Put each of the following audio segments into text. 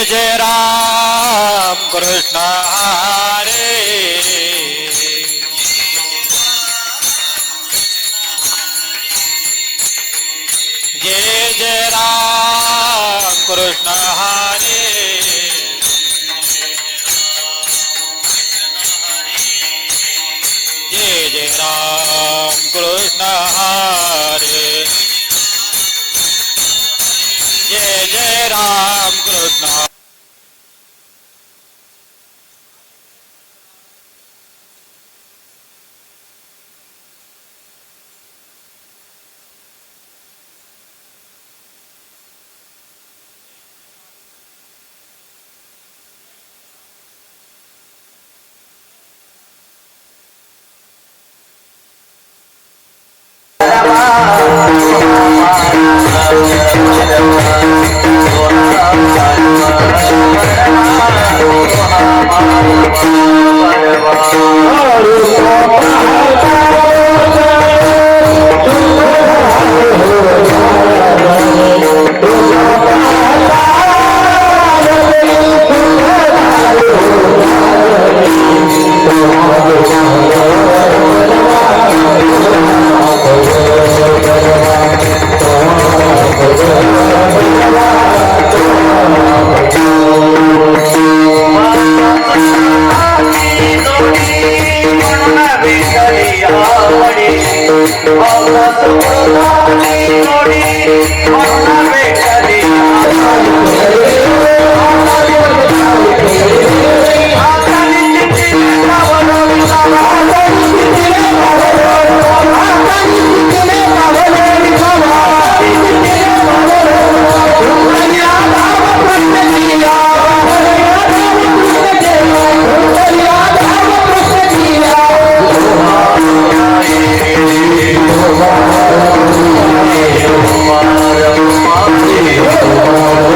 जय राम कृष्ण हरे जय जय राम कृष्ण हरे जय जय राम कृष्ण हरे जय जय राम कृष्ण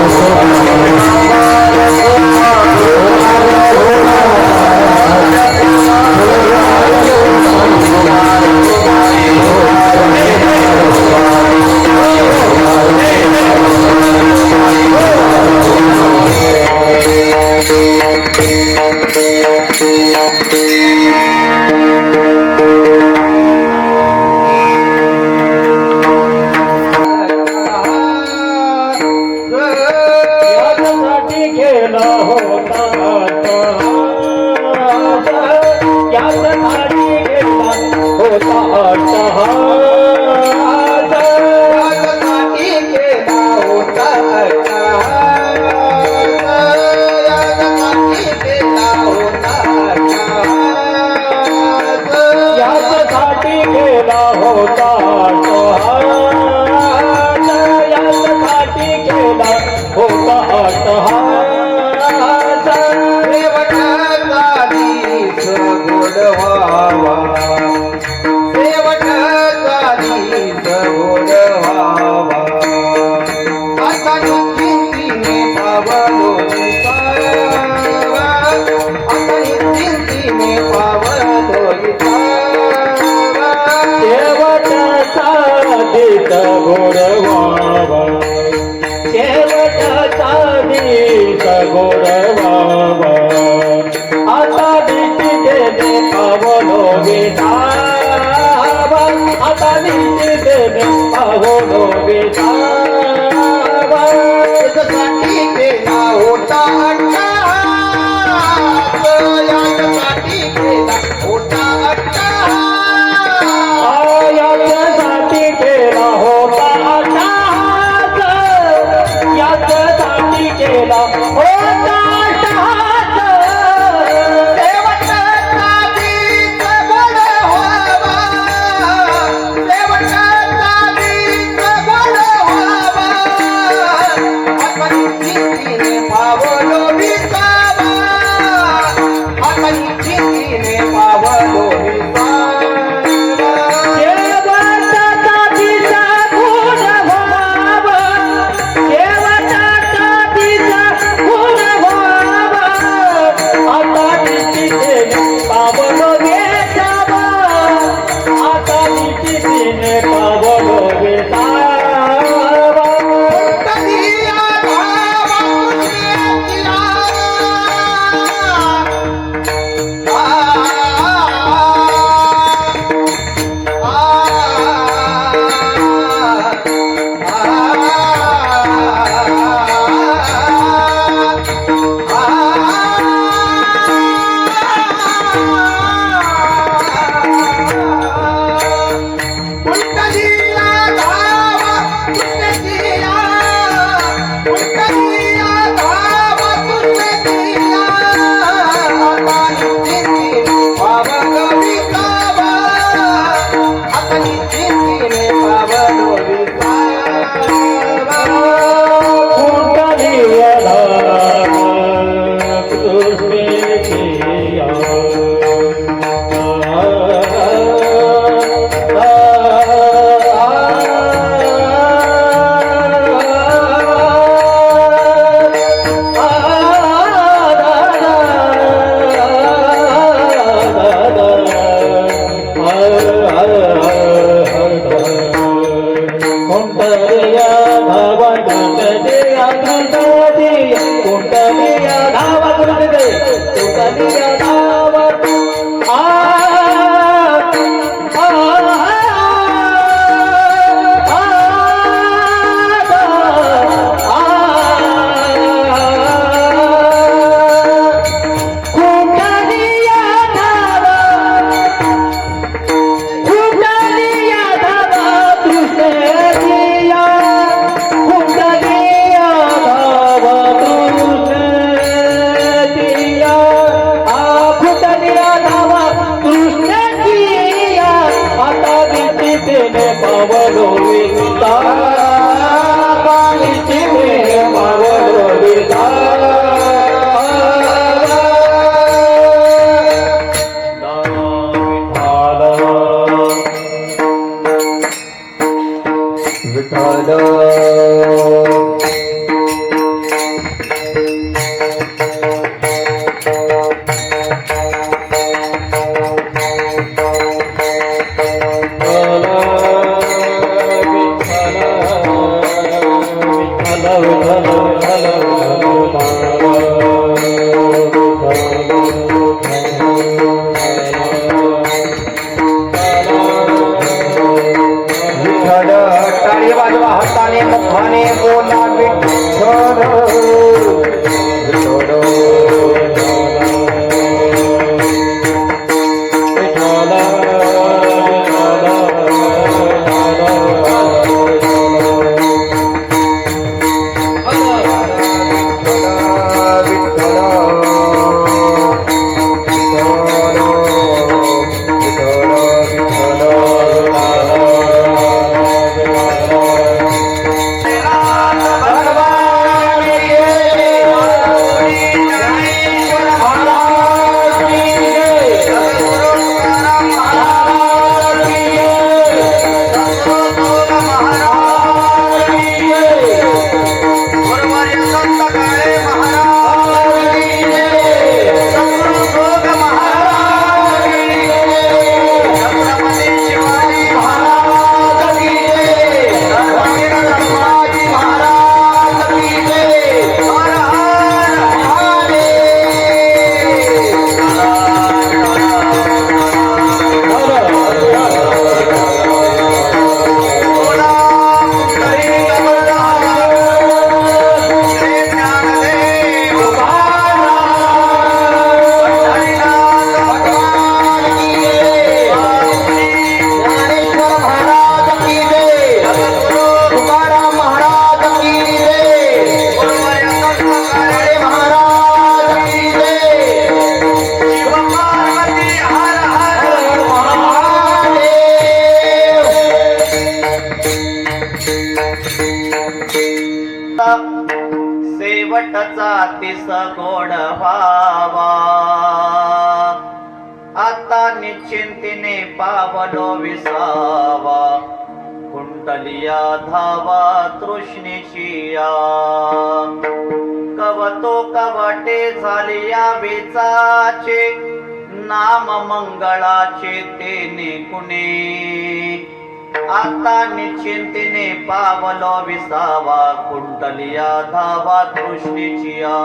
Oh यासाठी गेला होता अट्टहास यासाठी केला होता अट्टहास यासाठी केला होता अट्टहास यासाठी गेला होता अट्टहास यासाठी केला होता अट्टहास शेवटचा दिस गोडवावा शेवटचा दिस गोडवावा आता निश्चिंतीने पावलो विसावा आता निश्चिंतीने पावलो विसावा शेवटचा दिस गोडवावा शेवटचा दिस गोडवावा आता दिसते देणे पावलो विसावा आता दिसते देणे पावलो विसावा यासाठी केला होता अट्टहास यासाठी केला होता अट्टहास यासाठी केला होता अट्टहास यासाठी केला होता अट्टहास शेवटचा दिस गोडवावा शेवटचा दिस गोडवावा आपण चिंतीने पावलो विसावा आपण चिंतीने पावलो विसावा शेवटचा दिस गुणवावा शेवटचा दिस गुणवावा आता निश्चितीने पावलो वेचावा आता निश्चितीने पावलो वेचावा कधी आधावा पुण्याला शेवटचा तिस गोड व्हावा आता निश्चिंतीने पावलो विसावा कुंडलिया धावा तृष्णेची या कवतो कवटे झालिया वेचाचे नाम मंगळाचे ते निकुणे आता निश्चिंतीने पावलो विसावा कुंडलिया धावा तृष्णेचिया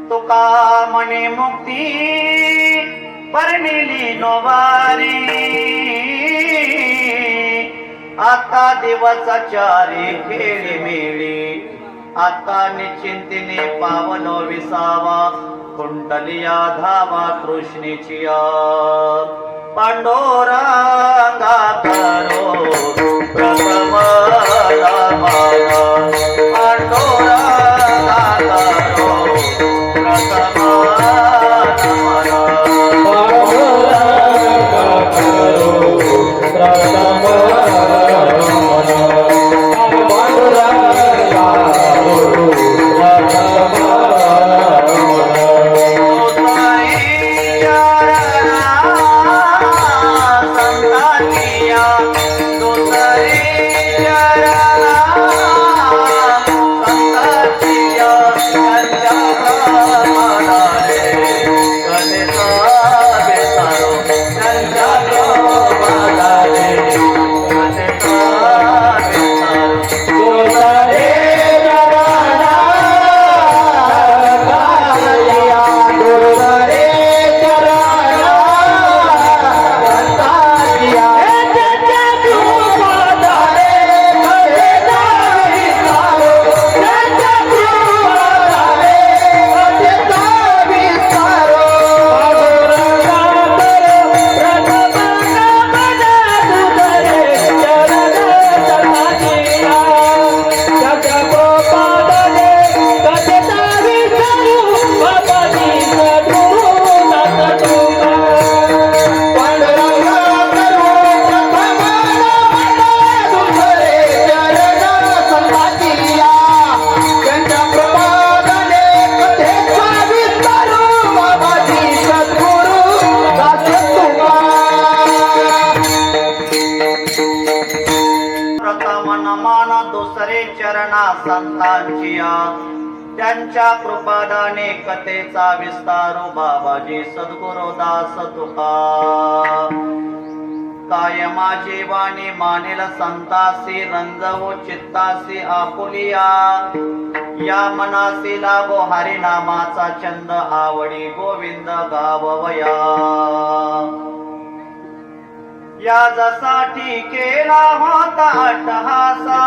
तुका म्हणे मुक्ती परमिली नोवारी आता दिवसाचारी खेळी मेळी आता निश्चिंतीने पावलो विसावा कुंडलिया धावा तृष्णेचिया पांडुरंगा करो प्रथम रामाला पांडुरंगा करो प्रथम संतांचिया त्यांच्या कृपादाने कथेचा विस्तारो बाबाजी सद्गुरुदास तुका काय माझी वाणी मानेल संतासी रंजवो चित्तासी आपुलिया या मनासी लागो हरिनामाचा छंद आवडी गोविंद गाववया या जसाठी केला होता अट्टहासा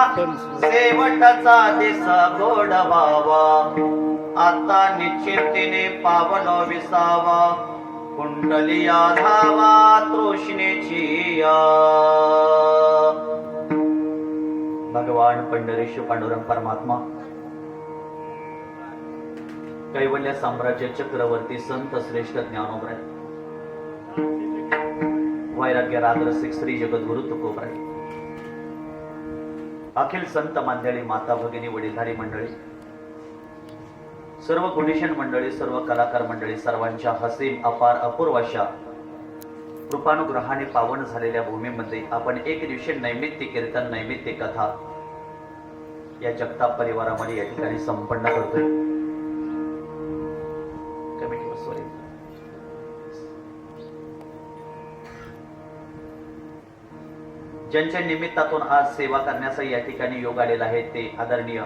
शेवटचा दिस गोड व्हावा आता निश्चिंतीने पावलो विसावा कुंडलिया धावा तृष्णेची या भगवान पंढरीश पांडुरंग परमात्मा कैवल्य साम्राज्य चक्रवर्ती संत श्रेष्ठ ज्ञानोबराय वैराग्य रागरसिक श्री जगद्गुरु तुकोबराय अखिल संत मंडळी माता भगिनी वडीलधारी मंडळी सर्व गुणीशन मंडळी सर्व कलाकार मंडळी सर्वांच्या हसीम अपार अपूर्व अशा कृपानुग्रहाने पावन झालेल्या भूमीमध्ये आपण एक दिवशी नैमित्तिक कीर्तन नैमित्तिक कथा या जगताप परिवारामध्ये या ठिकाणी संपन्न करतोय. कमिटी बसवली ज्यांच्या निमित्तातून आज सेवा करण्याचा या ठिकाणी योग आलेला आहे ते आदरणीय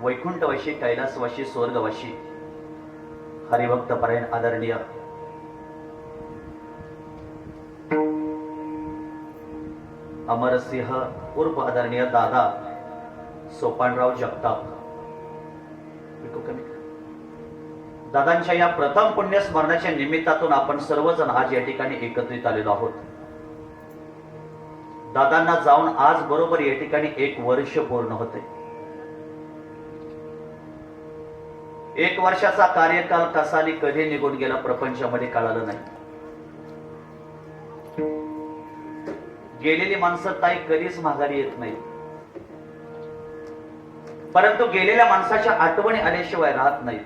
वैकुंठवासी कैलासवासी स्वर्गवासी हरिभक्त परायण आदरणीय अमरसिंह उर्फ आदरणीय दादा सोपानराव जगताप. दादांच्या या प्रथम पुण्य स्मरणाच्या निमित्तातून आपण सर्वजण आज या ठिकाणी एकत्रित आलेलो आहोत. दादांना जाऊन आज बरोबर या ठिकाणी 1 वर्ष पूर्ण होते. 1 वर्षाचा कार्यकाल कसानी कधी निघून गेला प्रपंचामध्ये कळालं नाही. गेलेली माणसं ताई कधीच माघारी येत नाही. परंतु गेलेल्या माणसाच्या आठवणी आल्याशिवाय राहत नाहीत.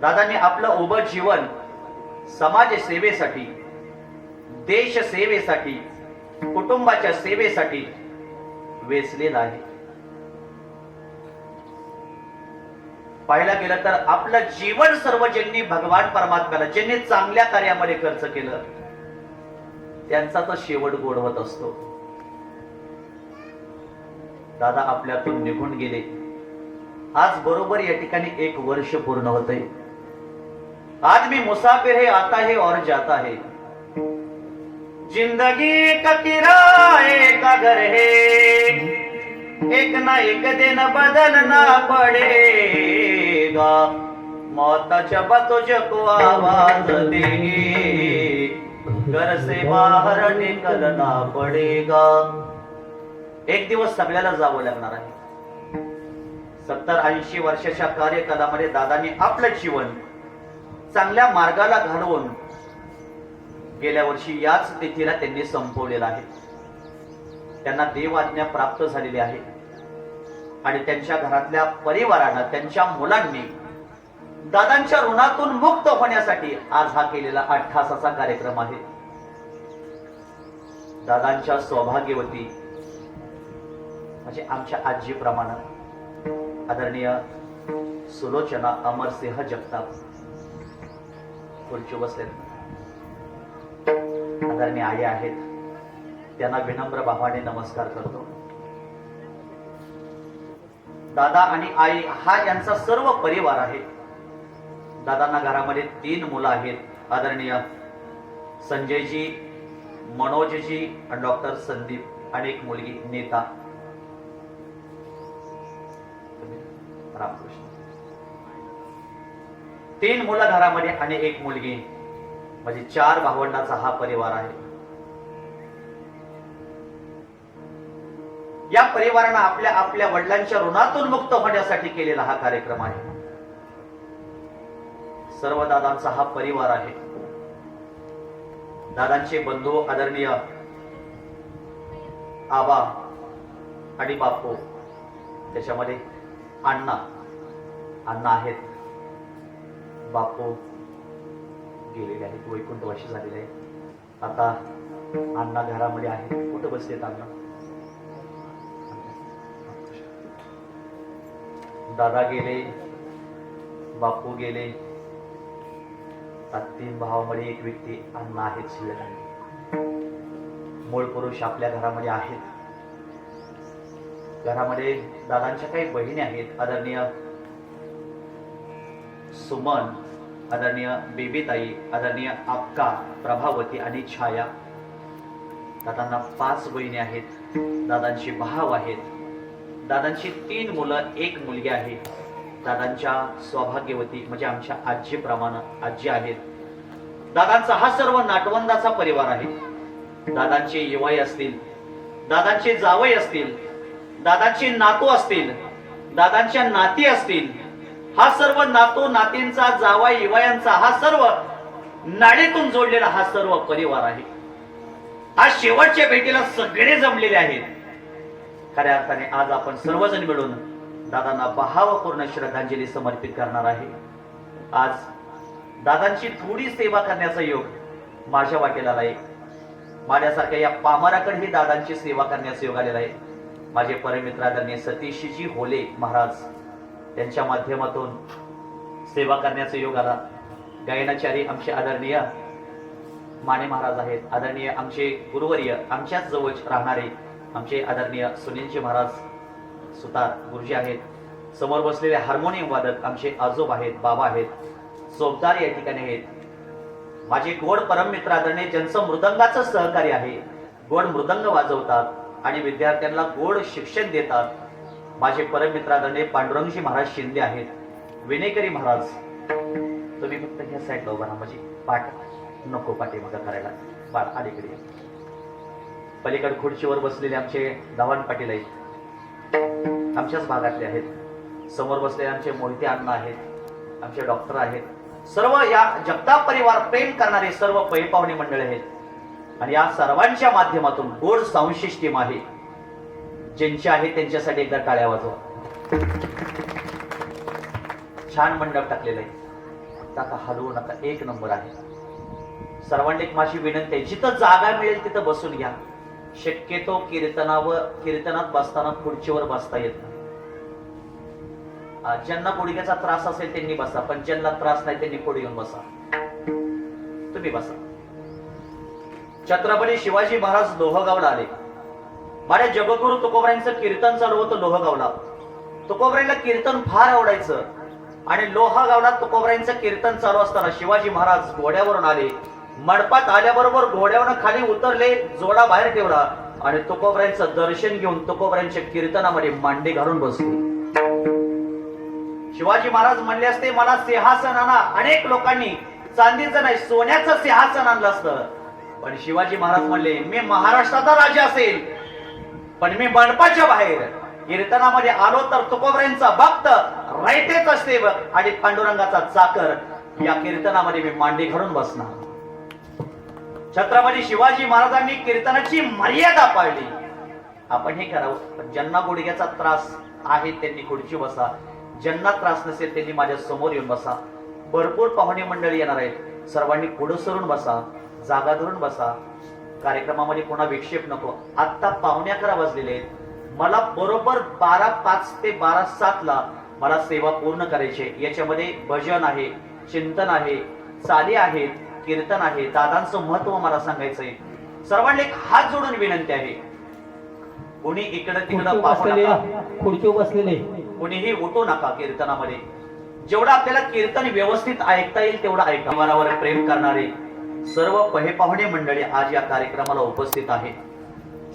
दादांनी आपलं उभं जीवन समाज सेवेसाठी, देश सेवेसाठी, कुटुंबाच्या सेवेसाठी वेचलेलं आहे. पाहायला गेलं तर आपलं जीवन सर्व ज्यांनी भगवान परमात्म्याला, ज्यांनी चांगल्या कार्यामध्ये खर्च केलं, त्यांचा तर शेवट गोड होत असतो. दादा आपल्यातून निघून गेले. आज बरोबर या ठिकाणी 1 वर्ष पूर्ण होतंय. आज मी मुसाफिर है, आता है और जाता है. जिंदगी का किराए का घर है, एक ना एक दिन बदलना पड़ेगा. मौत जब तुझको आवाज देगी, घर से बाहर निकलना पड़ेगा. एक दिवस सगळ्याला जावं लागणार आहे. 70-80 वर्षाच्या कार्यकालामध्ये दादांनी आपलं जीवन चांगल्या मार्गाला घालवून गेल्या वर्षी याच तिथीला त्यांनी संपवलेलं आहे. त्यांना देव आज्ञा प्राप्त झालेली आहे आणि त्यांच्या घरातल्या परिवारानं, त्यांच्या मुलांनी दादांच्या ऋणातून मुक्त होण्यासाठी आज हा केलेला 8 तासाचा कार्यक्रम आहे. दादांच्या सौभाग्यवती म्हणजे आमच्या आजीप्रमाणे आदरणीय सुलोचना अमरसिंह जगताप खुर्ची बसलेत. आदरणीय आई आहेत, त्यांना विनम्र भावाने नमस्कार करतो. दादा आणि आई हा यांचा सर्व परिवार आहे. दादांना घरामध्ये 3 मुलं आहेत. आदरणीय संजयजी, मनोजजी आणि डॉक्टर संदीप आणि एक मुलगी नीता. रामकृष्ण. 3 मुलं घरामध्ये आणि 1 मुलगी, म्हणजे 4 भावंडाचा हा परिवार आहे. या परिवारानं आपल्या आपल्या वडिलांच्या ऋणातून मुक्त होण्यासाठी केलेला हा कार्यक्रम आहे. सर्व दादांचा हा परिवार आहे. दादांचे बंधू आदरणीय आबा आणि बापू, त्याच्यामध्ये अण्णा आहेत. बापू गेलेले आहेत, वैकुंठवासी झालेले आहे. आता अण्णा घरामध्ये आहेत. कुठं बसलेत अण्णा? दादा गेले, बापू गेले. 3 भावामध्ये एक व्यक्ती अण्णा आहेत शिल्लक. मूळ पुरुष आपल्या घरामध्ये आहेत. घरामध्ये दादांच्या काही बहिणी आहेत. आदरणीय सुमन, आदरणीय बेबीताई, आदरणीय अक्का, प्रभावती आणि छाया. दादांना 5 बहिणी आहेत. दादांचे भाव आहेत. दादांची 3 मुलं, 1 मुलगी आहे. दादांच्या सौभाग्यवती म्हणजे आमच्या आजीप्रमाणे आजी आहेत. दादांचा हा सर्व नातवंदाचा परिवार आहे. दादांचे युवाई असतील, दादांचे जावई असतील, दादांचे नातू असतील, दादांच्या नाती असतील, हा सर्व नातू नातींचा, जावई युवायांचा हा सर्व नाडीतून जोडलेला हा सर्व परिवार आहे. आज शेवटच्या भेटीला सगळे जमलेले आहेत. खऱ्या अर्थाने आज आपण सर्वजण मिळून दादांना भावपूर्ण श्रद्धांजली समर्पित करणार आहे. आज दादांची थोडी सेवा करण्याचा योग माझ्या वाटेला आहे. माझ्यासारख्या या पामराकडे ही दादांची सेवा करण्याचा योग आलेला आहे. माझे परममित्र आदरणीय सतीशजी होले महाराज, त्यांच्या माध्यमातून सेवा करण्याचा योग आला. गायनाचारी आमचे आदरणीय माने महाराज आहेत. आदरणीय आमचे गुरुवर्य, आमच्याच जवळ राहणारे आमचे आदरणीय सुनीलजी महाराज सुतार गुरुजी आहेत. समोर बसलेले हार्मोनियम वादक आमचे आजोबा आहेत, बाबा आहेत. चोपदार या ठिकाणी आहेत. माझे गोड परममित्र आदरणीय ज्यांचं मृदंगाचं सहकार्य आहे, गोड मृदंग वाजवतात आणि विद्यार्थ्यांना गोड शिक्षण देतात, माझे परममित्र आदरणीय पांडुरंगजी महाराज शिंदे आहेत. विनेकरी महाराज, तुम्ही फक्त ह्या साईडला उभा राहा, म्हणजे पाठ नको पाठीमागं करायला. बाळ अलीकडे. पलीकडे खुर्चीवर बसलेले आमचे दावान पाटील आहेत, आमच्याच भागातले आहेत. समोर बसलेले आमचे मोहिते अण्णा आहेत, आमचे डॉक्टर आहेत. सर्व या जगताप परिवार प्रेम करणारे सर्व पैपावणी मंडळ आहेत. आणि या सर्वांच्या माध्यमातून गोड साऊंड सिस्टीम आहे, ज्यांची आहे त्यांच्यासाठी एकदा टाळ्या वाजवा. छान मंडप टाकलेला आहे, आता हलवू नका, एक नंबर आहे. सर्वांनी एक माझी विनंती आहे, जिथं जागा मिळेल तिथं बसून घ्या. शक्यतो कीर्तनात बसताना खुर्चीवर बसता येत नाही. ज्यांना गुडघ्याचा त्रास असेल त्यांनी बसा, पण ज्यांना त्रास नाही त्यांनी पुढे येऊन बसा. तुम्ही बसा. छत्रपती शिवाजी महाराज लोहगावला आले. माझ्या जगद्गुरु तुकोबरायांचं कीर्तन चालू होतं लोहगावला. तुकोबरायांना कीर्तन फार आवडायचं आणि लोहगावला तुकोबरायांचं कीर्तन चालू असताना शिवाजी महाराज घोड्यावरून आले. मंडपात आल्याबरोबर घोड्यावरून खाली उतरले, जोडा बाहेर ठेवला आणि तुकोबरायांचं दर्शन घेऊन तुकोबरायांच्या कीर्तनामध्ये मांडी घालून बसले. शिवाजी महाराज म्हणले असते, मला सिंहासन आणा. अनेक लोकांनी चांदीचं नाही सोन्याचं सिंहासन आणलं असतं, पण शिवाजी महाराज म्हणले, मी महाराष्ट्राचा राजा असेल पण मी मंडपाच्या बाहेर कीर्तनामध्ये आलो तर तुकोबरायांचा भक्त रायतेच असते आणि पांडुरंगाचा चाकर या कीर्तनामध्ये मी मांडी घालून बसणार. छत्रपती शिवाजी महाराजांनी कीर्तनाची मर्यादा पाळली. आपण हे करावं. ज्यांना गुडघ्याचा त्रास आहे त्यांनी खुर्ची बसा, ज्यांना त्रास नसेल त्यांनी माझ्या समोर येऊन बसा. भरपूर पाहुणे मंडळी येणार आहेत, सर्वांनी पुढे सरून बसा, जागा धरून बसा. कार्यक्रमामध्ये पुन्हा विक्षेप नको. आता 11:15 वाजलेले आहेत. मला बरोबर 12:05 ते 12:07 ला मला सेवा पूर्ण करायची. याच्यामध्ये भजन आहे, चिंतन आहे, चाली आहेत, कीर्तन आहे. दादांचं महत्व मला सांगायचंय. सर्वांनी एक हात जोडून विनंती आहे, कोणी इकडं तिकडं पाहू नका, खुर्चीवर बसलेले कोणीही उठू नका. कीर्तनामध्ये जेवढं आपल्याला कीर्तन व्यवस्थित ऐकता येईल तेवढं ऐका. मनावर प्रेम करणारे सर्व पाहुणे मंडळी आज या कार्यक्रमाला उपस्थित आहे.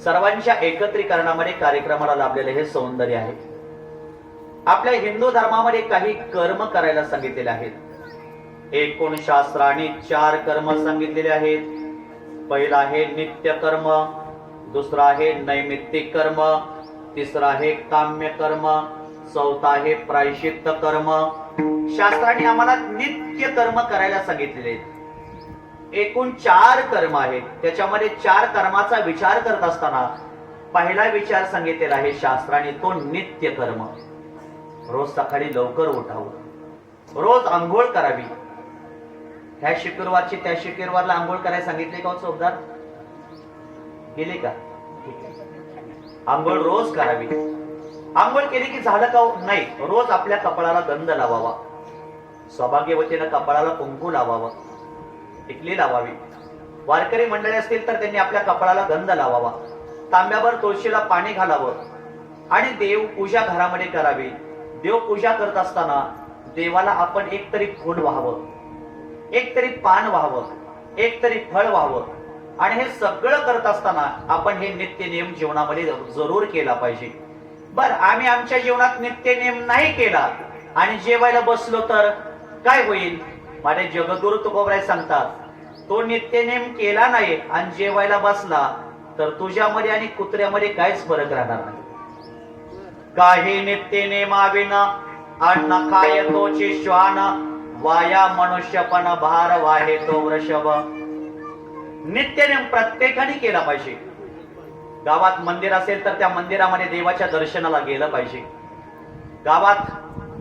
सर्वांच्या एकत्रीकरणामध्ये कार्यक्रमाला लाभलेले हे सौंदर्य आहे. आपल्या हिंदू धर्मामध्ये काही कर्म करायला सांगितलेले आहेत. एकूण शास्त्राने 4 कर्म सांगितलेले आहेत. पहिला आहे नित्य कर्म, दुसरा आहे नैमित्तिक कर्म, तिसरा आहे काम्य कर्म, चौथा आहे प्रायश्चित्त कर्म. शास्त्राने आम्हाला नित्य कर्म करायला सांगितलेले आहेत. एकूण 4 कर्म आहेत. त्याच्यामध्ये 4 कर्माचा विचार करत असताना पहिला विचार सांगितलेला आहे शास्त्राने, तो नित्य कर्म. रोज सकाळी लवकर उठावं, रोज आंघोळ करावी. ह्या शुक्रवारची त्या शुक्रवारला आंघोळ करायला सांगितले का चोपदार? गेले का? आंघोळ रोज करावी. आंघोळ केली की झालं का? नाही, रोज आपल्या कपाळाला गंध लावावा. सौभाग्यवतीनं कपाळाला कुंकू लावावं, टिकली लावावी. वारकरी मंडळी असतील तर त्यांनी आपल्या कपाळाला गंध लावावा. तांब्यावर तुळशीला पाणी घालावं आणि देव पूजा घरामध्ये करावी. देव पूजा करत असताना देवाला आपण एक तरी फूल व्हावं, एक तरी पान व्हावं, एक तरी फळ व्हावं. आणि हे सगळं करत असताना आपण हे नित्य नियम जीवनामध्ये जरूर केला पाहिजे. बर, आम्ही आमच्या जीवनात नित्य नियम नाही केला आणि जेवायला बसलो तर काय होईल? माझे जगद्गुरु तुकोबराय सांगतात, तो नित्य नियम केला नाही आणि जेवायला बसला तर तुझ्यामध्ये आणि कुत्र्यामध्ये काहीच फरक राहणार नाही. काही नित्य नियमाविना अन्न खाय तोची श्वान, वाया मनुष्यपण भार वाहे तो वृषभ. नित्य नियम प्रत्येकाने केला पाहिजे. गावात मंदिर असेल तर त्या मंदिरामध्ये देवाच्या दर्शनाला गेलं पाहिजे. गावात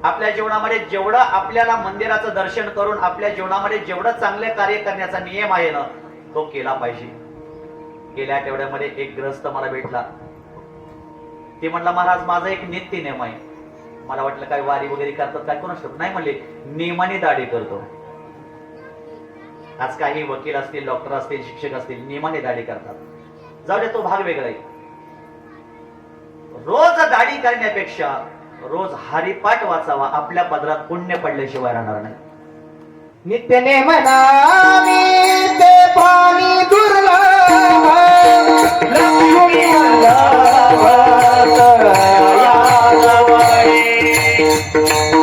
आपल्या जीवनामध्ये जेवढं आपल्याला मंदिराचं दर्शन करून आपल्या जीवनामध्ये जेवढं चांगले कार्य करण्याचा नियम आहे ना, तो केला पाहिजे. गेल्या आठवड्यामध्ये एक गृहस्थ मला भेटला. ते म्हणला, महाराज माझा एक नित्य नियम आहे. मला वाटलं काय वारी वगैरे करतात काय, कोण असतं? नाही म्हणले, नियमाने दाढी करतो. आज काही वकील असतील, डॉक्टर असतील, शिक्षक असतील, नियमाने दाढी करतात. जाऊ दे, तो भाग वेगळा आहे. रोज दाढी करण्यापेक्षा रोज हरिपाठ वाचावा. आपल्या पदरात पुण्य पडल्याशिवाय राहणार नाही. नित्य नेम नामी ते पाणी दुर्लभ, लक्ष्मी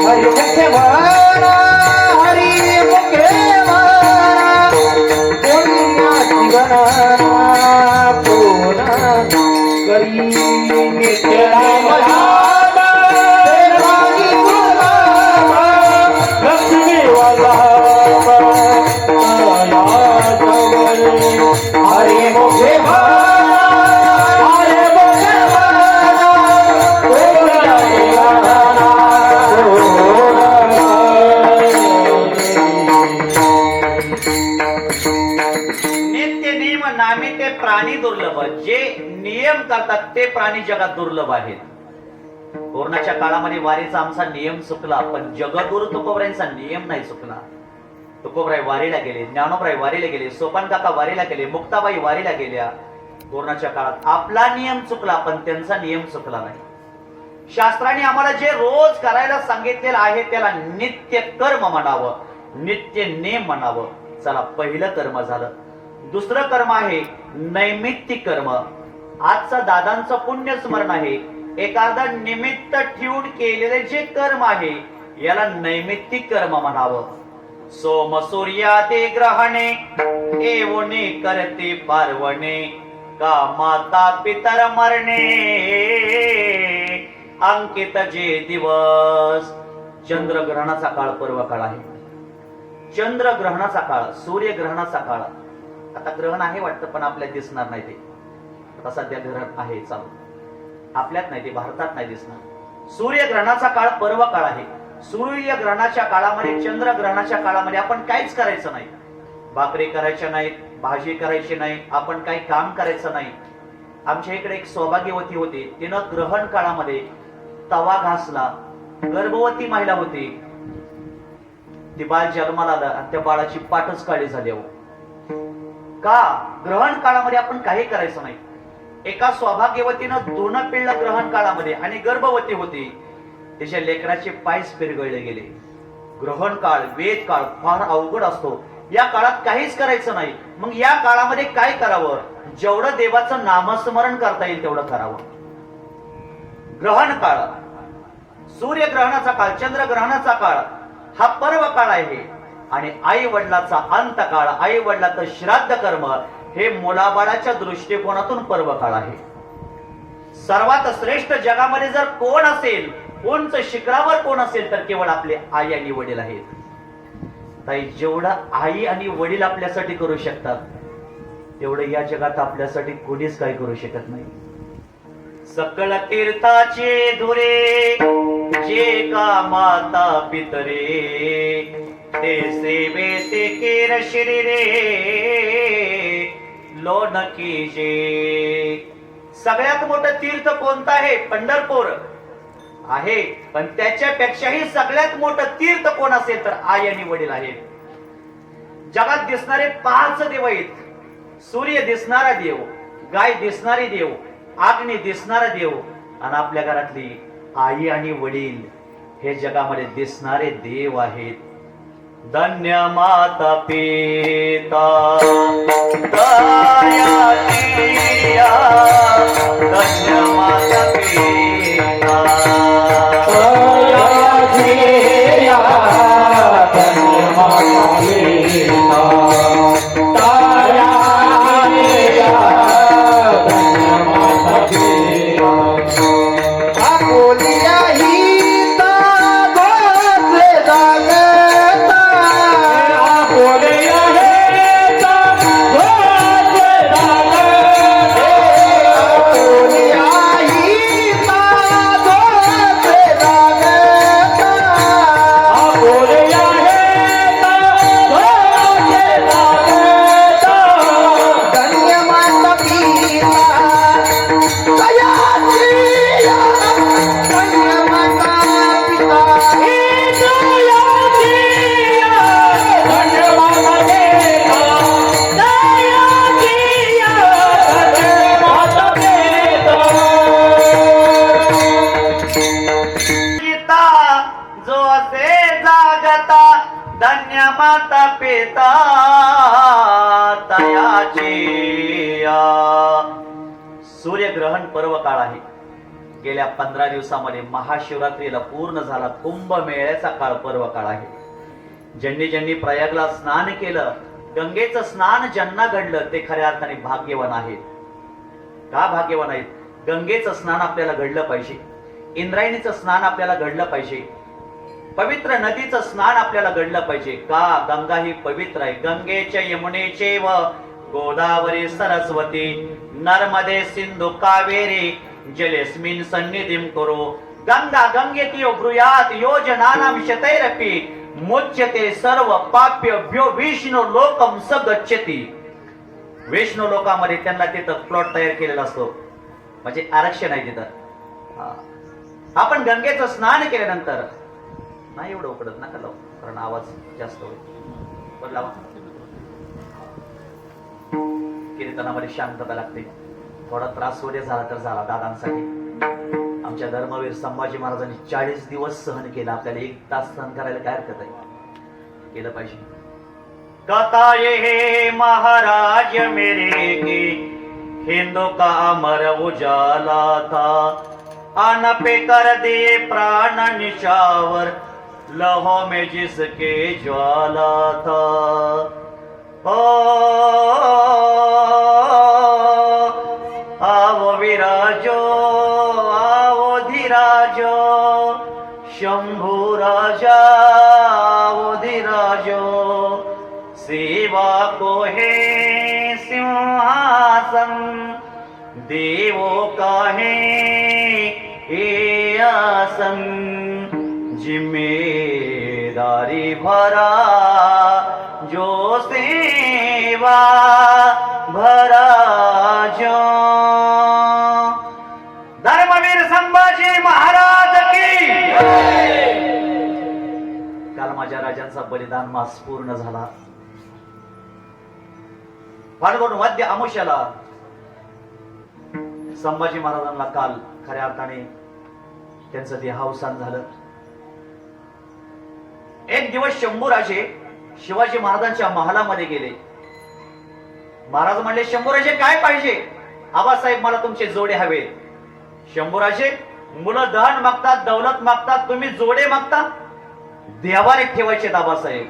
हरि मुखे म्हणा, हरि मुखे म्हणा, पुण्याची गणना पुन्हा करी. नित्य नाम हरे प्राणी दुर्लभ, जे नियम करतात ते प्राणी जगात दुर्लभ आहेत. कोरोनाच्या काळामध्ये वारीचा आमचा नियम चुकला, पण जगद्गुरु तुकोबरायांचा नियम नाही चुकला. तुकोबराय वारीला गेले, ज्ञानोबराय वारीला गेले, सोपान काका वारीला गेले, मुक्ताबाई वारीला गेल्या. कोरोनाच्या काळात आपला नियम चुकला, पण त्यांचा नियम चुकला नाही. शास्त्राने आम्हाला जे रोज करायला सांगितलेलं आहे त्याला नित्य कर्म म्हणावं, नित्य नेम म्हणावं. चला, पहिलं कर्म झालं. दुसरं कर्म आहे नैमित्तिक कर्म. आजचा दादांचं पुण्य स्मरण आहे. एखादा निमित्त ठेवून केलेले जे कर्म आहे याला नैमित्तिक कर्म म्हणावं. सोम सूर्यादि ग्रहणे एवणे करते पार्वणे, का माता पितर मरणे अंकित जे दिवस. चंद्रग्रहणाचा काळ पर्व काळ आहे. चंद्रग्रहणाचा काळ, सूर्यग्रहणाचा काळ. आता ग्रहण आहे वाटतं, पण आपल्याला दिसणार नाही ते. आता सध्या ग्रहण आहे चालू, आपल्यात नाही, ते भारतात नाही दिसणार. सूर्यग्रहणाचा काळ पर्व काळ आहे. सूर्यग्रहणाच्या काळामध्ये, चंद्रग्रहणाच्या काळामध्ये आपण काहीच करायचं नाही. भाकरी करायच्या नाहीत, भाजी करायची नाही, आपण काही काम करायचं नाही. आमच्या इकडे एक सौभाग्यवती होती, तिनं ग्रहण काळामध्ये तवा घासला. गर्भवती महिला होती. ती बाळ जन्माला आलं आणि त्या बाळाची पाठच काळी झाली. का? ग्रहण काळामध्ये आपण काही करायचं नाही. एका सौभाग्यवतीनं दोन पिल्लं ग्रहण काळामध्ये, आणि गर्भवती होती. तिच्या लेकराचे पायच पिरगळले गेले. ग्रहण काळ, वेद काळ फार अवघड असतो. या काळात काहीच करायचं नाही. मग या काळामध्ये काय करावं? जेवढं देवाचं नामस्मरण करता येईल तेवढं करावं. ग्रहण काळ, सूर्यग्रहणाचा काळ, चंद्रग्रहणाचा काळ हा पर्व काळ आहे. आणि आई वडिलाचा अंतकाळ, आई वडिलाचं श्राद्ध कर्म हे मुलाबाळाच्या दृष्टिकोनातून पर्व काळ आहे. सर्वात श्रेष्ठ जगामध्ये जर कोण असेल, कोणच शिखरावर कोण असेल तर केवळ आपले आई आणि वडील आहेत. ताई, जेवढा आई आणि वडील आपल्यासाठी करू शकतात तेवढं या जगात आपल्यासाठी कोणीच काही करू शकत नाही. सकळ तीर्थाचे धुरे जे का माता पितरे, ते सेवे ते केर शरीरे लोन कीजे. सगळ्यात मोठं तीर्थ कोणतं आहे? पंढरपूर आहे. पण त्याच्यापेक्षाही सगळ्यात मोठं तीर्थ कोण असेल तर आई आणि वडील आहेत. जगात दिसणारे 5 देव आहेत. सूर्य दिसणारा देव, गाय दिसणारी देव, अग्नी दिसणारा देव, आणि आपल्या घरातली आई आणि वडील हे जगामध्ये दिसणारे देव आहेत. धन्य माता पिता दयाळिया, धन्य माता पिता दयाळिया, धन्य माता पिता दयाळिया, धन्य माता पिता. आपुलिया हिता गोत्रे जागता, आपुलिया हिता गोत्रे जागता, आपुलिया हिता गोत्रे जागता, आपुलिया हिता गोत्रे जागता. धन्य माता पिता दयाळिया, धन्य माता पिता दयाळिया, धन्य माता पिता दयाळिया, धन्य माता पिता. पिता जो असे जागता, धन्य माता पिता तयाची. सूर्यग्रहण पर्व काळ आहे. गेल्या 15 दिवसामध्ये महाशिवरात्रीला पूर्ण झाला कुंभमेळ्याचा काळ पर्व काळ आहे. ज्यांनी ज्यांनी प्रयागला स्नान केलं, गंगेचं स्नान ज्यांना घडलं ते खऱ्या अर्थाने भाग्यवान आहेत. का भाग्यवान आहेत? गंगेचं स्नान आपल्याला घडलं पाहिजे, इंद्रायणीचं स्नान आपल्याला घडलं पाहिजे, पवित्र नदीचं स्नान आपल्याला घडलं पाहिजे. का? गंगा ही पवित्र आहे. गंगेचे यमुनेचे व गोदावरी सरस्वती नर्मदे सिंधु कावेरी जलेस्मिन् सन्निधिं कुरु. गंगा गंगेतियो ब्रूयात् योजनानां शतैरपि मुच्यते सर्व पाप्यभ्यो विष्णु लोकं स गच्छति. वैष्णव लोकांमध्ये त्यांना तिथं प्लॉट तयार केलेला असतो, म्हणजे आरक्षण आहे तिथं. हा. आपण गंगेचं स्नान केल्यानंतर नाही एवढं उकडत नका लावू, कारण आवाज जास्त होईल. पण लावा. कीर्तनामध्ये शांतता लागते. थोडा त्रास वगैरे झाला तर झाला दादांसाठी. आमच्या धर्मवीर संभाजी महाराजांनी 40 दिवस सहन केला, आपल्याला 1 तास सहन करायला काय हरकत आहे? केलं पाहिजे. कथा ये महाराज मेरे की हिंदू का अमर उजाला था, आन पे कर दिए प्राण निशावर, लहो में जिसके ज्वाला था. ओ आवो विराजो, आवो धीराजो, शंभू राजा आवो धीराजो, सेवा को है सिंहासन, देवों का है ये आसन, जिम्मेदारी भरा जो सेवा भरा जो. धर्मवीर संभाजी महाराज की. काल माझ्या राजांचा बलिदान मास पूर्ण झाला. फाल्गुन वद्य अमावस्येला संभाजी महाराजांना काल खऱ्या अर्थाने त्यांचं देहावसान झालं. एक दिवस शंभूराजे शिवाजी महाराजांच्या महालामध्ये गेले. महाराज म्हणले, शंभूराजे काय पाहिजे? आबासाहेब मला तुमचे जोडे हवे. शंभूराजे, मुलं दहन मागतात, दौलत मागतात, तुम्ही जोडे मागता? देवारे ठेवायचे आबासाहेब.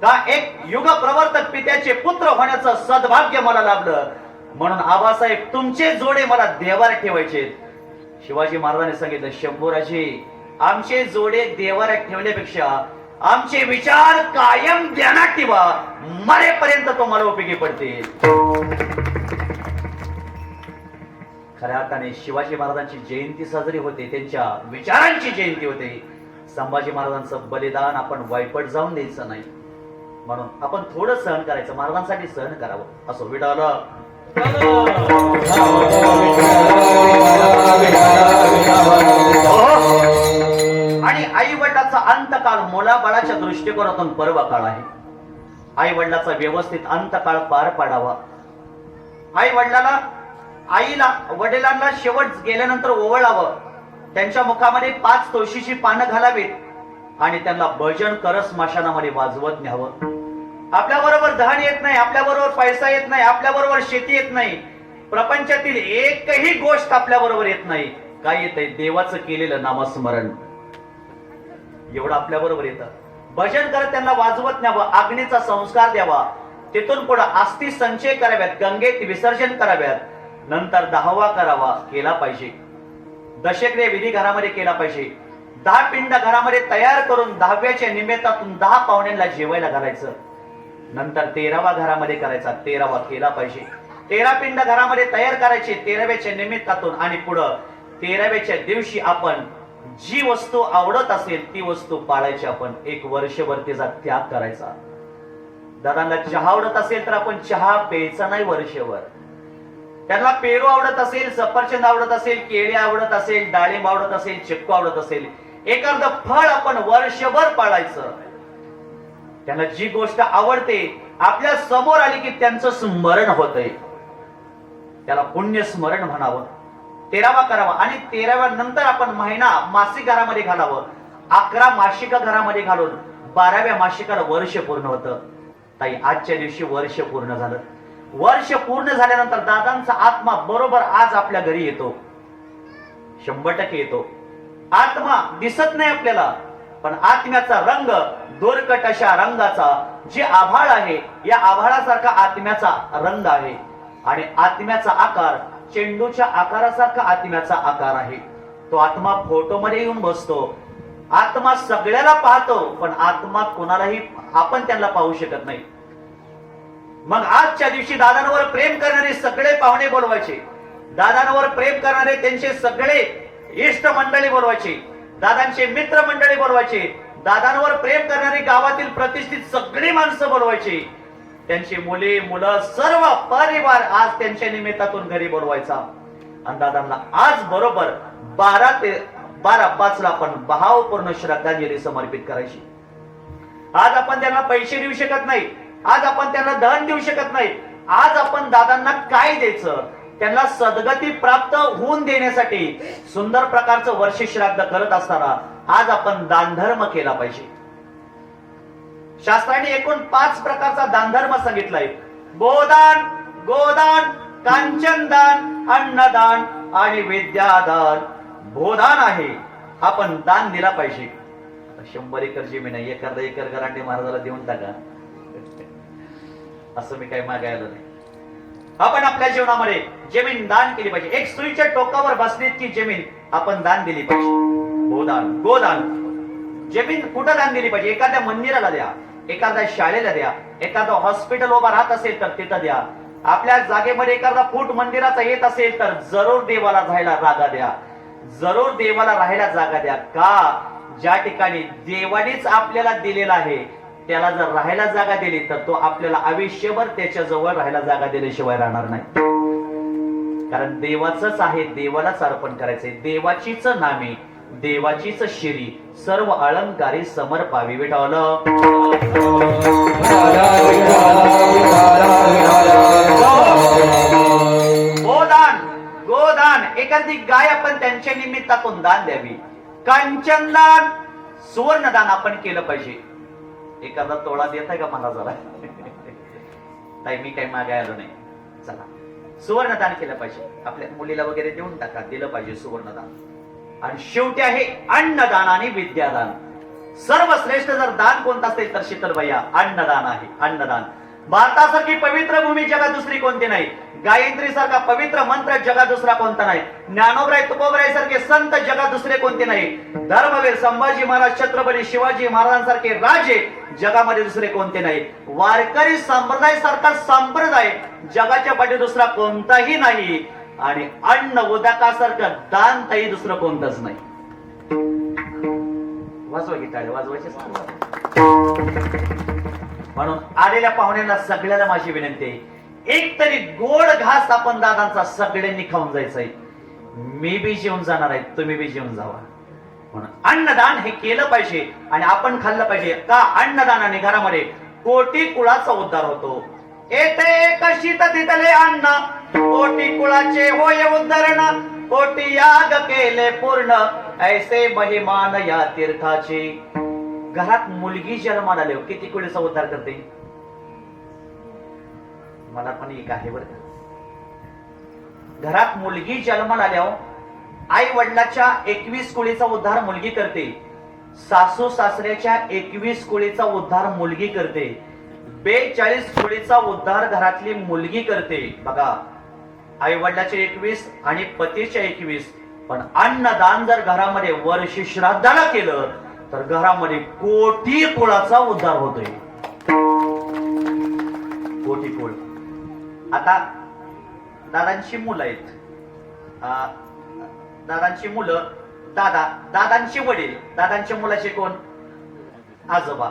का एक युग प्रवर्तक पित्याचे पुत्र होण्याचं सद्भाग्य मला लाभलं, म्हणून आबासाहेब तुमचे जोडे मला देवारे ठेवायचे. शिवाजी महाराजांनी सांगितलं, शंभूराजे, आमचे जोडे देवाऱ्यात ठेवण्यापेक्षा आमचे विचार कायम ध्यानात ठेवा, मरेपर्यंत तुम्हाला उपयोगी पडतील. खऱ्या अर्थाने शिवाजी महाराजांची जयंती साजरी होते, त्यांच्या विचारांची जयंती होते. संभाजी महाराजांचं बलिदान आपण वायपट जाऊन द्यायचं नाही, म्हणून आपण थोडं सहन करायचं, महाराजांसाठी सहन करावं. असो विडाल. आणि आई वडिलाचा अंतकाळ मुलाबाळाच्या दृष्टिकोनातून पर्व काळ आहे. आई वडिलाचा व्यवस्थित अंतकाळ पार पाडावा. आई वडिलाला आईला वडिलांना शेवट गेल्यानंतर ओवळावं. त्यांच्या मुखामध्ये 5 तुळशीची पानं घालावीत आणि त्यांना भजन करस स्मशानामध्ये वाजवत न्यावं. आपल्या बरोबर धन येत नाही, आपल्या बरोबर पैसा येत नाही, आपल्या बरोबर शेती येत नाही, प्रपंचातील एकही गोष्ट आपल्या बरोबर येत नाही. काय येतंय? देवाचं केलेलं नामस्मरण, एवढं आपल्या बरोबर येतं. भजन करत त्यांना वाजवत न्यावं, अग्नीचा संस्कार द्यावा, तिथून पुढे अस्थि संचय कराव्यात, गंगेत विसर्जन कराव्यात, नंतर 10वा करावा केला पाहिजे. दशक्रिया विधी घरामध्ये केला पाहिजे. 10 पिंड घरामध्ये तयार करून 10व्याच्या निमित्तातून 10 पाहुण्यांना जेवायला घालायचं. नंतर 13वा घरामध्ये करायचा, 13वा केला पाहिजे. 13 पिंड घरामध्ये तयार करायचे 13व्याच्या निमित्तातून, आणि पुढं 13व्याच्या दिवशी आपण जी वस्तू आवडत असेल ती वस्तू पाळायची. आपण 1 वर्षभर त्याचा त्याग करायचा. दादांना चहा आवडत असेल तर आपण चहा प्यायचा नाही वर्षभर. त्यांना पेरू आवडत असेल, सफरचंद आवडत असेल, केळी आवडत असेल, डाळिंब आवडत असेल, चिक्कू आवडत असेल, एखादं फळ आपण वर्षभर पाळायचं. त्यांना जी गोष्ट आवडते आपल्या समोर आली की त्यांचं स्मरण होतंय, त्याला पुण्य स्मरण म्हणावं. 13वा करावा आणि 13व्या नंतर आपण महिना मासिक घरामध्ये घालावं. 11 मासिक घरामध्ये घालून 12व्या मासिकाला वर्ष पूर्ण होतं. ताई आजच्या दिवशी वर्ष पूर्ण झालं. वर्ष पूर्ण झाल्यानंतर दादांचा आत्मा बरोबर आज आपल्या घरी येतो, 100% येतो. आत्मा दिसत नाही आपल्याला, पण आत्म्याचा रंग दोरकट अशा रंगाचा, जे आभाळ आहे या आभाळासारखा आत्म्याचा रंग आहे. आणि आत्म्याचा आकार चेंडूच्या आकारासारखा आत्म्याचा आकार आहे. तो आत्मा फोटो मध्ये येऊन बसतो. आत्मा सगळ्याला पाहतो, पण आत्मा कोणालाही आपण त्यांना पाहू शकत नाही. मग आजच्या दिवशी दादांवर प्रेम करणारे सगळे पाहुणे बोलवायचे, दादांवर प्रेम करणारे त्यांचे सगळे इष्ट मंडळी बोलवायचे, दादांचे मित्र मंडळी बोलवायचे, दादांवर प्रेम करणारी गावातील प्रतिष्ठित सगळी माणसं बोलवायची. त्यांची मुली मुलं सर्व परिवार आज त्यांच्या निमित्तातून घरी बोलवायचा. आणि दादांना आज बरोबर 12:5 ला आपण भावपूर्ण श्रद्धांजली समर्पित करायची. आज आपण त्यांना पैसे देऊ शकत नाही, आज आपण त्यांना धन देऊ शकत नाही. आज आपण दादांना काय द्यायचं, त्यांना सद्गती प्राप्त होऊन देण्यासाठी सुंदर प्रकारचं वर्ष श्राद्ध करत असताना आज आपण दानधर्म केला पाहिजे. शास्त्राने एकूण 5 प्रकारचा दानधर्म सांगितलाय. गोदान, गोदान, कांचनदान, अन्नदान आणि विद्यादान. भूदान आहे, आपण दान दिला पाहिजे. 100 एकर जमीन आहे, एखादा एकर गरांडे महाराजाला देऊन टाका, असं मी काही मागायला नाही. आपण आपल्या जीवनामध्ये जमीन दान केली पाहिजे. एक सुईच्या टोकावर बसण्याची जमीन आपण दान दिली पाहिजे. भूदान, गोदान. जमीन कुठं दान दिली पाहिजे? एखाद्या मंदिराला द्या, एखाद्या शाळेला द्या, एखादं हॉस्पिटल उभा राहत असेल तर तिथं द्या. आपल्या जागेमध्ये एखादा फूट मंदिराचा येत असेल तर जरूर देवाला राहायला जागा द्या, जरूर देवाला राहायला जागा द्या. का? ज्या ठिकाणी देवानेच आपल्याला दिलेला आहे त्याला जर राहायला जागा दिली तर तो आपल्याला आयुष्यभर त्याच्या जवळ राहायला जागा दिल्याशिवाय राहणार नाही. कारण देवाचंच आहे, देवालाच अर्पण करायचंय. देवाचीच नामे, देवाचीच शिरी, सर्व अलंकारी समर्पावी. विठ्ठल गोदान, गोदान. एखादी गाय आपण त्यांच्या निमित्तातून दान द्यावी. कांचनदान, सुवर्णदान आपण केलं पाहिजे. एखादा तोळा देत आहे का महाराजाला? ताई मी काही मागायला नाही. चला, सुवर्णदान केलं पाहिजे. आपल्या मुलीला वगैरे देऊन टाका, दिलं पाहिजे सुवर्णदान. आणि शेवटी आहे अन्नदान आणि विद्यादान. सर्वश्रेष्ठ जर दान कोणतं असेल तर शीतलभैया अन्नदान आहे. अन्नदान. भारतासारखी पवित्र भूमी जगात दुसरी कोणती नाही. गायत्री सारखा पवित्र मंत्र जगात दुसरा कोणता नाही. ज्ञानोबराय तुकोबराय सारखे संत जगात दुसरे कोणते नाही. धर्मवीर संभाजी महाराज, छत्रपती शिवाजी महाराजांसारखे राजे जगामध्ये दुसरे कोणते नाही. वारकरी संप्रदाय सारखा संप्रदाय जगाच्या पाठी दुसरा कोणताही नाही. आणि अन्न उदकासारखं दान ताई दुसरं कोणतंच नाही. वाजवा की टाळे, वाजवायचे. म्हणून आलेल्या पाहुण्यांना सगळ्याला माझी विनंती आहे, एक तरी गोड घास आपण दादांचा सगळ्यांनी खाऊन जायचंय. मी बी जेवून जाणार आहे, तुम्ही बी जेवून जावा. म्हणून अन्नदान हे केलं पाहिजे आणि आपण खाल्लं पाहिजे. का? अन्नदानाने घरामध्ये कोटी कुळाचा उद्धार होतो. येथे कशी तिथले अन्न, कोटी कुळाचे होय उद्धरण. कोटी याग केले पूर्ण, ऐसे महिमान या तीर्थाचे. घरात मुलगी जन्माला आली, किती कुळीचा उद्धार करते? मला पण एक आहे बरं का. घरात मुलगी जन्माला आल्यावर आई वडिलाच्या 21 कुळीचा उद्धार मुलगी करते. सासू सासऱ्याच्या 21 कुळीचा उद्धार मुलगी करते. 42 कुळीचा उद्धार घरातली मुलगी करते. बघा, आई वडिलाचे 21 आणि पतीचे 21. पण अन्नदान जर घरामध्ये वर्ष श्राद्धाला केलं तर घरामध्ये कोटी कुळाचा उद्धार होतोय. कोटी कुळ. आता दादांची मुलं आहेत, दादांची मुलं, दादांचे वडील, दादांच्या मुलाचे कोण? आजोबा.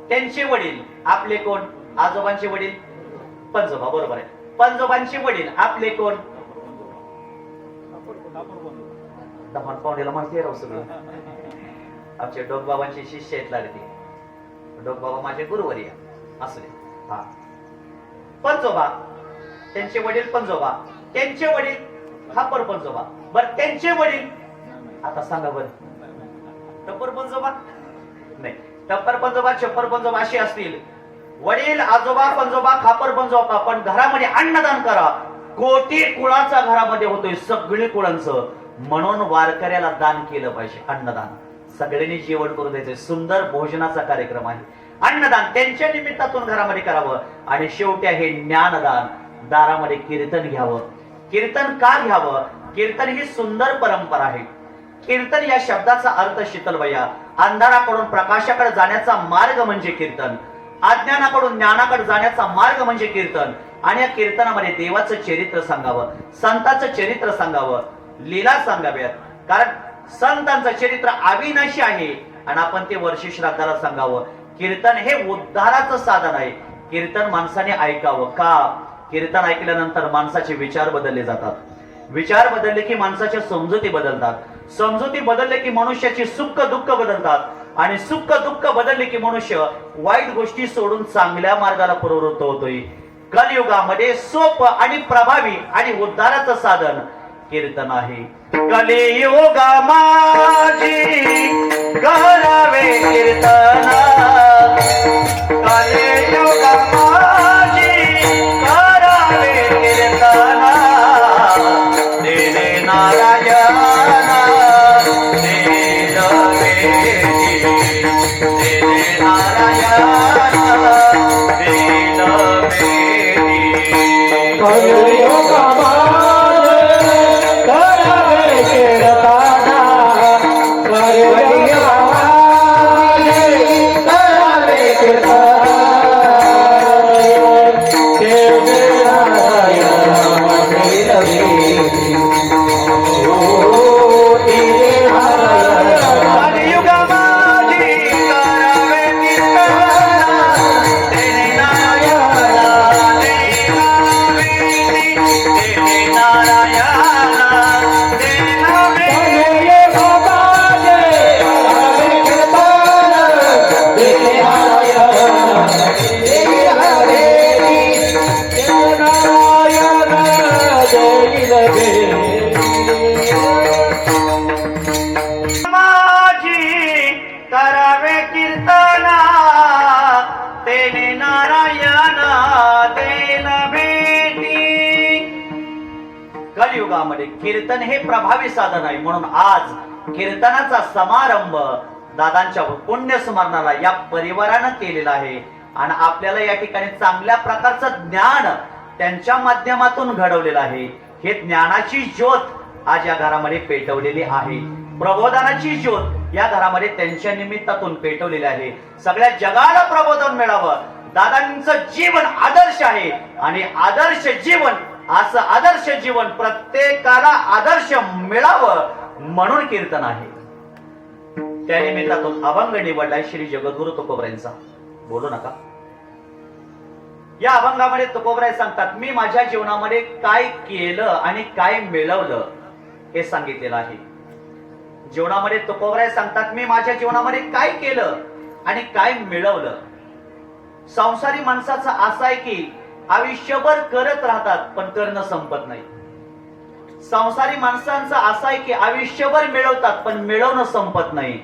त्यांचे वडील आपले कोण? आजोबांचे वडील पंजोबा. बरोबर आहे. पंजोबांचे वडील आपले कोण? दमान पाहुण्याला माहिती आहे राव सगळं. आमचे डोकबाबांचे शिष्य आहेत लागते. डोकबाबा माझे गुरुवर्य असले. हा, पंजोबा, त्यांचे वडील पंजोबा, त्यांचे वडील खापर पंजोबा. बर, त्यांचे वडील आता सांगा बर, टप्पर पंजोबा नाही, टप्पर पंजोबा, छप्पर पंजोबा असे असतील. वडील, आजोबा, पंजोबा, खापर पंजोबा. पण घरामध्ये अन्नदान करा. कोटी कुळाचा घरामध्ये होतोय, सगळी कुळांचं. म्हणून वारकऱ्याला दान केलं पाहिजे. अन्नदान सगळ्यांनी जेवण करून द्यायचं. सुंदर भोजनाचा कार्यक्रम आहे. अन्नदान त्यांच्या निमित्तातून घरामध्ये करावं. आणि शेवटी आहे ज्ञानदान. दारामध्ये कीर्तन घ्यावं. कीर्तन का घ्यावं? कीर्तन ही सुंदर परंपरा आहे. कीर्तन या शब्दाचा अर्थ शीतलभैया, अंधाराकडून प्रकाशाकडे जाण्याचा मार्ग म्हणजे कीर्तन. अज्ञानाकडून ज्ञानाकडे जाण्याचा मार्ग म्हणजे कीर्तन. आणि या कीर्तनामध्ये देवाचं चरित्र सांगावं, संतांचं चरित्र सांगावं, लीला सांगाव्यात. कारण संतांचं चरित्र अविनाशी आहे आणि आपण ते वर्ष श्राद्धाला सांगावं. कीर्तन हे उद्धाराचं साधन आहे. कीर्तन माणसाने ऐकावं का? कीर्तन ऐकल्यानंतर माणसाचे विचार बदलले जातात. विचार बदलले की माणसाच्या समजुती बदलतात. समजुती बदलले की मनुष्याची सुख दुःख बदलतात. आणि सुख दुःख बदलले की मनुष्य वाईट गोष्टी सोडून चांगल्या मार्गाला प्रवृत्त होतोय. कलियुगामध्ये सोपं आणि प्रभावी आणि उद्धाराचं साधन कीर्तन आहे. कलियुगा माझी करावे कीर्तन, कलियुगा माझी करावे कीर्तन, देणे नारायण देण वेदी, देणे नारायण देण वेदी. कलियुगा माझे करावे कीर्तन, कलियुगा माझे करावे कीर्तन, देणे नारायण देण वेदी. कलियुगा माझी करावे कीर्तन, देणे नारायण देण वेदी, देणे नारायण देण वेदी. कलियुगा माझे करावे कीर्तन, देणे नारायण देण वेदी, देणे नारायण देण वेदी. माझी करावे कीर्तन, तेने नारायण देन भेटी. कलियुगामध्ये कीर्तन हे प्रभावी साधन आहे. म्हणून आज कीर्तनाचा समारंभ दादांच्या पुण्य स्मरणाला या परिवारानं केलेला आहे. आणि आपल्याला या ठिकाणी चांगल्या प्रकारचं ज्ञान त्यांच्या माध्यमातून घडवलेलं आहे. हे ज्ञानाची ज्योत आज या घरामध्ये पेटवलेली आहे. प्रबोधनाची ज्योत या घरामध्ये त्यांच्या निमित्तातून पेटवलेली आहे. सगळ्या जगाला प्रबोधन मिळावं. दादांचं जीवन आदर्श आहे आणि आदर्श जीवन, असं आदर्श जीवन प्रत्येकाला आदर्श मिळावं म्हणून कीर्तन आहे. त्या निमित्तातून अभंग निवडलाय श्री जगद्गुरु तुकोबरायांचा. बोलू नका. या अभंगामध्ये तुकोबराय सांगतात, मी माझ्या जीवनामध्ये काय केलं आणि काय मिळवलं हे सांगितलेलं आहे. जीवनामध्ये तुकोबराय सांगतात, मी माझ्या जीवनामध्ये काय केलं आणि काय मिळवलं. संसारी माणसाचं असं आहे की आयुष्यभर करत राहतात पण करणं संपत नाही. संसारी माणसांचं असं आहे की आयुष्यभर मिळवतात पण मिळवणं संपत नाही.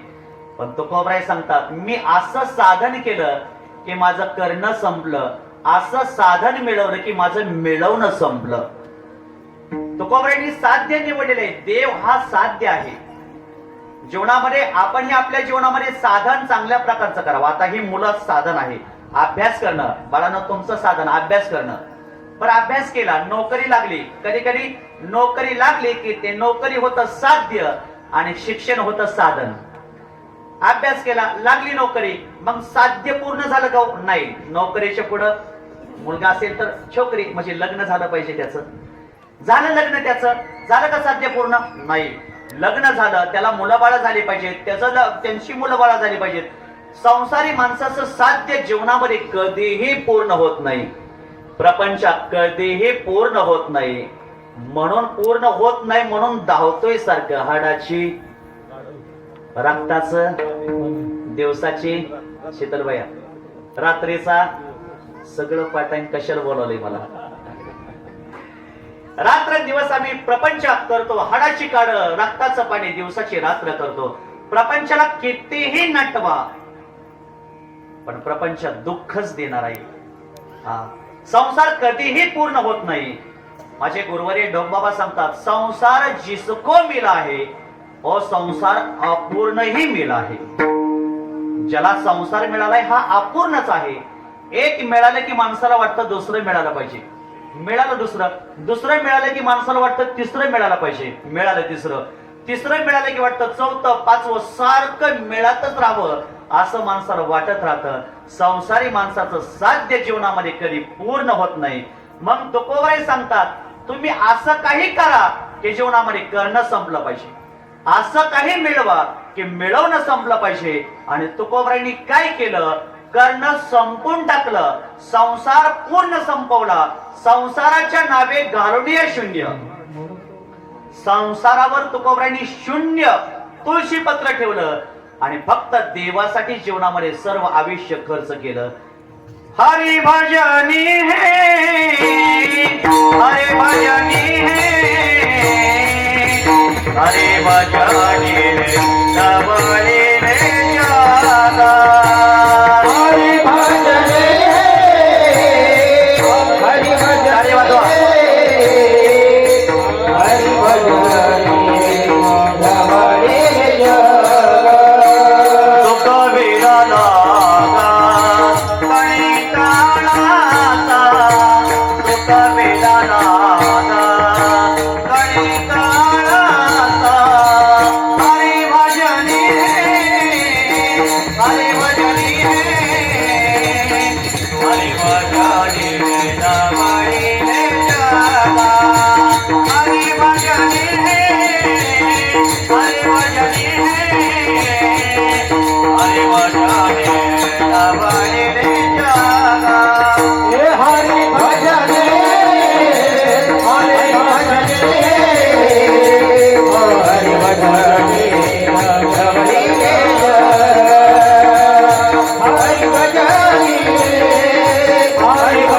पण तुकोबराय सांगतात, मी असं साधन केलं की माझं करणं संपलं, असं साधन मिळवलं की माझं मिळवणं संपलं. तुकोबरायांनी साध्य निवडलेलं आहे. देव हा साध्य आहे. जीवनामध्ये आपणही आपल्या जीवनामध्ये साधन चांगल्या प्रकारचं करावं. आता ही मुलं साधन आहे. अभ्यास करणं, बाळांनो तुमचं साधन अभ्यास करणं. पण अभ्यास केला, नोकरी लागली, कधी कधी नोकरी लागली की ते नोकरी होतं साध्य आणि शिक्षण होतं साधन. अभ्यास केला, लागली नोकरी, मग साध्य पूर्ण झालं का? नाही. नोकरीच्या पुढं मुलगा असेल तर छोकरी, म्हणजे लग्न झालं पाहिजे त्याचं. झालं लग्न त्याचं, झालं का साध्य पूर्ण? नाही. लग्न झालं, त्याला मुलं बाळा झाली पाहिजेत, त्यांची मुलं बाळा झाली पाहिजेत. संसारी माणसाचं साध्य जीवनामध्ये कधीही पूर्ण होत नाही. प्रपंचात कधीही पूर्ण होत नाही. म्हणून पूर्ण होत नाही म्हणून धावतोय सारखं. हाडाची, रक्ताचं, दिवसाची, शीतलबाया रात्रीचा, सगळं पाठाण कशाला बोलवलंय मला. रात्र दिवस आम्ही प्रपंचात करतो. हाडाची काढ, रक्ताचं पाणी, दिवसाची रात्र करतो. प्रपंचाला कितीही नटवा पण प्रपंचात दुःखच देणार आहे. संसार कधीही पूर्ण होत नाही. माझे गुरुवारी डोंबाबा सांगतात, संसार जिसको मिला है और संसार अपूर्णही मिला है. ज्याला संसार मिळालाय हा अपूर्णच आहे. एक मिळालं की माणसाला वाटतं दुसरं मिळालं पाहिजे. मिळालं दुसरं, दुसरं मिळालं की माणसाला वाटतं तिसरं मिळालं पाहिजे. मिळालं तिसरं, तिसरं मिळालं की वाटतं चौथं, पाचवं, सारखं मिळतच राहावं असं माणसाला वाटत राहतं. संसारी माणसाचं साध्य जीवनामध्ये कधी पूर्ण होत नाही. मग तुकोबराय सांगतात, तुम्ही असं काही करा की जीवनामध्ये करणं संपलं पाहिजे. असं काही मिळवा की मिळवणं संपलं पाहिजे. आणि तुकोबरायांनी काय केलं? करणं संपून टाकलं, संसार पूर्ण संपवला, संसाराच्या नावे घालवलीय शून्य. संसारावर तुकोबरायांनी शून्य तुळशीपत्र ठेवलं आणि फक्त देवासाठी जीवनामध्ये सर्व आयुष्य खर्च केलं. हरि भजनी है, हरि भजनी है, हरि भजनी है, सबले रे जागा. हरि भजन हरि भजन हरि भजन सुख विराला सुख विराला हरि भजनी हरि भजनी हरि भजनी हरि भजनी हरि भजनी हरि भजनी हे हरि भजन हरि भजन हरि भजन हरि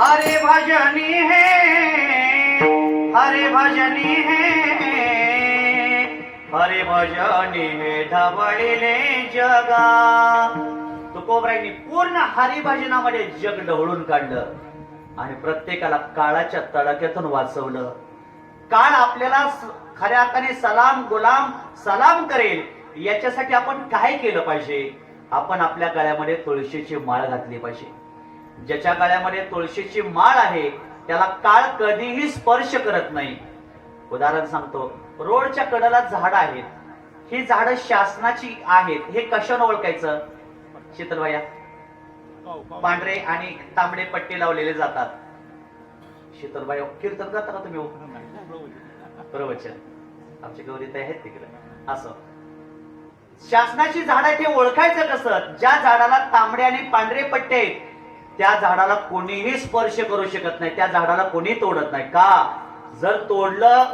हरि भजनी है, हरि भजनी है, हरि भजनी है ढवळले जगा. तुकोबरायांनी पूर्ण हरिभजनामध्ये जग ढवळून काढलं आणि प्रत्येकाला काळाच्या तडाख्यातून वाचवलं. काळ आपल्याला खऱ्या अर्थाने सलाम गुलाम सलाम करेल याच्यासाठी आपण काय केलं पाहिजे? आपण आपल्या गळ्यामध्ये तुळशीची माळ घातली पाहिजे. ज्याच्या गळ्यामध्ये तुळशीची माळ आहे त्याला काळ कधीही स्पर्श करत नाही. उदाहरण सांगतो, रोडच्या कडेला झाडं आहेत, ही झाडं शासनाची आहेत. हे कशाने ओळखायचं? शीतलबाया, पांढरे आणि तांबडे पट्टे लावलेले जातात. शीतलबाई कीर्तन करता का तुम्ही? प्रवचन आमची गौरीताई आहेत तिकडे. असं शासनाची झाडं ते ओळखायचं कसं? ज्या झाडाला तांबडे आणि पांढरे पट्टे आहेत त्या झाडाला कोणीही स्पर्श करू शकत नाही, त्या झाडाला कोणी तोडत नाही. का? जर तोडलं,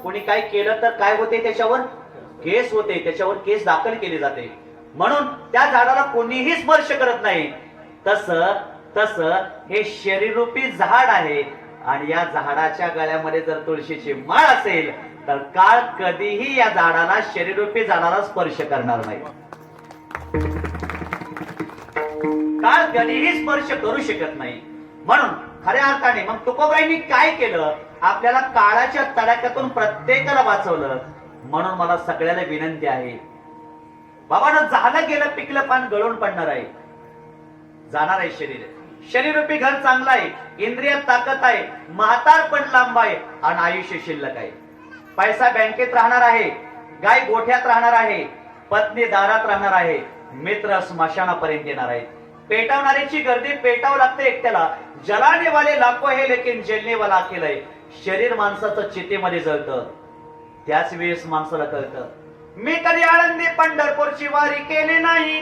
कोणी काय केलं तर काय होते? त्याच्यावर केस होते, त्याच्यावर केस दाखल केले जाते. म्हणून त्या झाडाला कोणीही स्पर्श करत नाही. तस हे शरीररूपी झाड आहे आणि या झाडाच्या गळ्यामध्ये जर तुळशीची माळ असेल तर काळ कधीही या झाडाला शरीररूपी झाडाला स्पर्श करणार नाही. काळ कधीही स्पर्श करू शकत नाही. म्हणून खऱ्या अर्थाने मग तुकोबरायांनी काय केलं? आपल्याला काळाच्या तडाख्यातून प्रत्येकाला वाचवलं. म्हणून मला सगळ्याला विनंती आहे, बाबांनो, झालं गेलं पिकलं पान गळून पडणार आहे, जाणार आहे शरीर. शरीररूपी घर चांगलं आहे, इंद्रियात ताकद आहे, म्हातार पण लांब आहे आणि आयुष्य शिल्लक आहे. पैसा बँकेत राहणार आहे, गाय गोठ्यात राहणार आहे, पत्नी दारात राहणार आहे, मित्र स्मशानापर्यंत येणार आहे. पेटवणाऱ्याची गर्दी पेटावं लागते एकट्याला. जलाने वाले लाखो है लेकिन जलने वाला अकेला है. शरीर माणसाचं चितेमध्ये जळतं, त्याच वेळेस माणसाला कळतं. मी कधी आळंदी पंढरपूरची वारी केली नाही,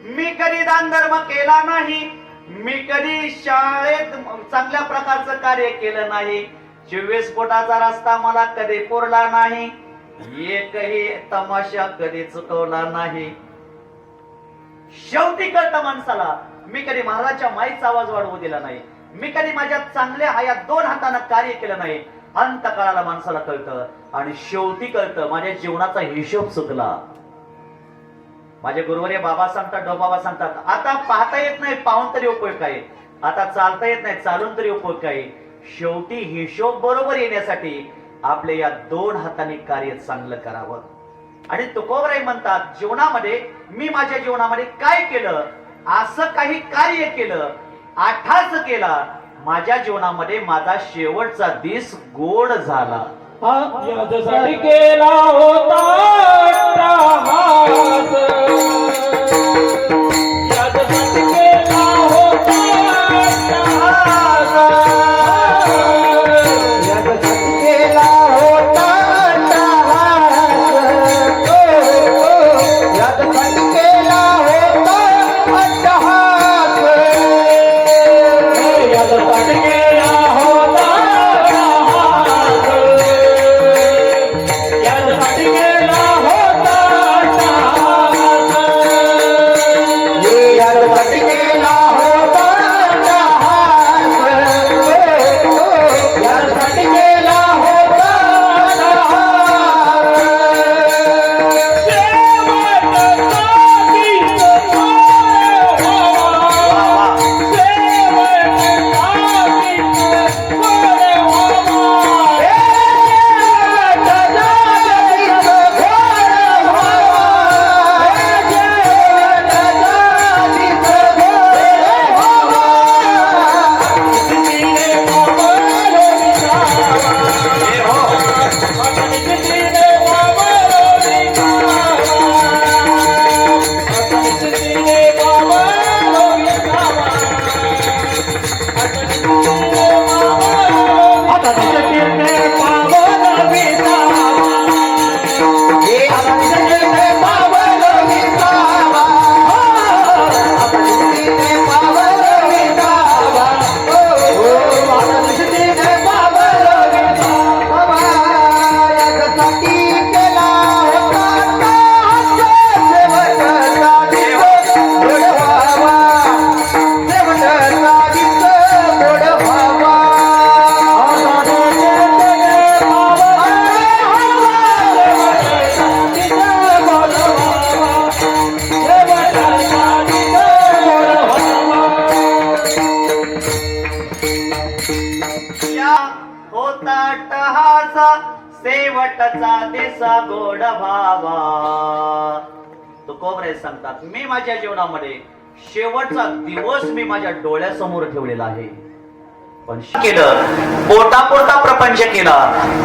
मी कधी दान धर्म केला नाही, मी कधी शाळेत चांगल्या प्रकारचं कार्य केलं नाही, 24 फुटाचा रस्ता मला कधी पुरला नाही, एकही तमाशा कधी चुकवला नाही. शेवटी कळतं माणसाला, मी कधी महाराजांच्या माईचा आवाज वाढवू दिला नाही, मी कधी माझ्या चांगल्या हाया 2 हातानं कार्य केलं नाही. अंत काळाला माणसाला कळतं आणि शेवटी कळतं माझ्या जीवनाचा हिशोब चुकला. माझे गुरुवर्य बाबा सांगतात, डोबाबा सांगतात, आता पाहता येत नाही पाहून तरी उपयोग काय, आता चालता येत नाही चालून तरी उपयोग काय. शेवटी हिशोब बरोबर येण्यासाठी आपल्या या 2 हाताने कार्य चांगलं करावं. आणि तुकोबराय म्हणतात, जीवनामध्ये मी माझ्या जीवनामध्ये काय केलं? असं काही कार्य केलं, आठाच केला, माझ्या जीवनामध्ये माझा शेवटचा दिस गोड झाला. याच्यासाठी केला होता अट्टहास, याच्यासाठी केला होता अट्टहास. होता टहाचा शेवटचा दिसा गोड भावा. तुकोबरे सांगतात, मी माझ्या जीवनामध्ये शेवटचा दिवस मी माझ्या डोळ्यासमोर ठेवलेला आहे. पण केलं, पोटापुरता प्रपंच केला,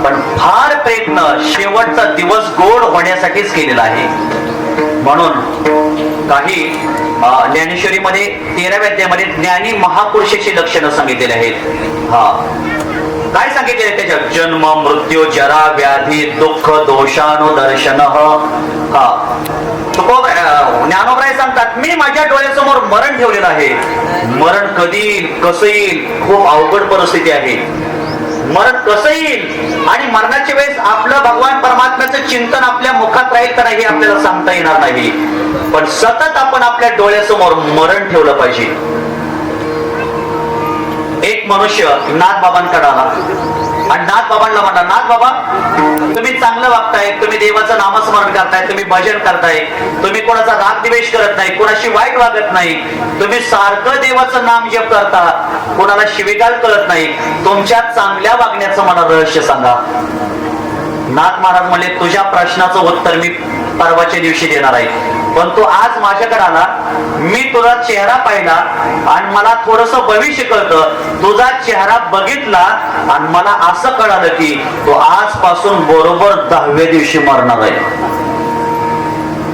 पण फार प्रयत्न शेवटचा दिवस गोड होण्यासाठीच केलेला आहे. म्हणून काही ज्ञानेश्वरीमध्ये 13व्या अध्यायामध्ये ज्ञानी महापुरुषाची लक्षणं सांगितलेली आहेत. काय सांगितले त्याच्यात? जन्म, मृत्यू, जरा, व्याधी, दुःख, दोषानुदर्शन. ज्ञानोबराय सांगतात, मी माझ्या डोळ्यासमोर मरण ठेवलेलं आहे. मरण कधी येईल, कसं येईल, खूप अवघड परिस्थिती आहे. मरण कसं येईल आणि मरणाच्या वेळेस आपलं भगवान परमात्म्याचं चिंतन आपल्या मुखात राहील का नाही हे आपल्याला सांगता येणार नाही. पण सतत आपण आपल्या डोळ्यासमोर मरण ठेवलं पाहिजे. एक मनुष्य नाथबाबांकडे आला आणि नाथबाबांना म्हणला, नाथबाबा, तुम्ही चांगलं वागताय, तुम्ही देवाचं नामस्मरण करताय, तुम्ही भजन करताय, तुम्ही कोणाचा राग द्वेष करत नाही, कोणाशी वाईट वागत नाही, तुम्ही सारखं देवाचं नाम जप करता, कोणाला शिवीगाळ करत नाही, तुमच्या चांगल्या वागण्याचं मला रहस्य सांगा. नाथ महाराज म्हणले, तुझ्या प्रश्नाचं उत्तर मी परवाच्या दिवशी देणार आहे, पण तू आज माझ्याकडे आला, मी तुझा चेहरा पाहिला आणि मला थोडस भविष्य कळतं. तुझा चेहरा बघितला आणि मला असं कळालं की तो आजपासून बरोबर 10व्या दिवशी मरणार आहे.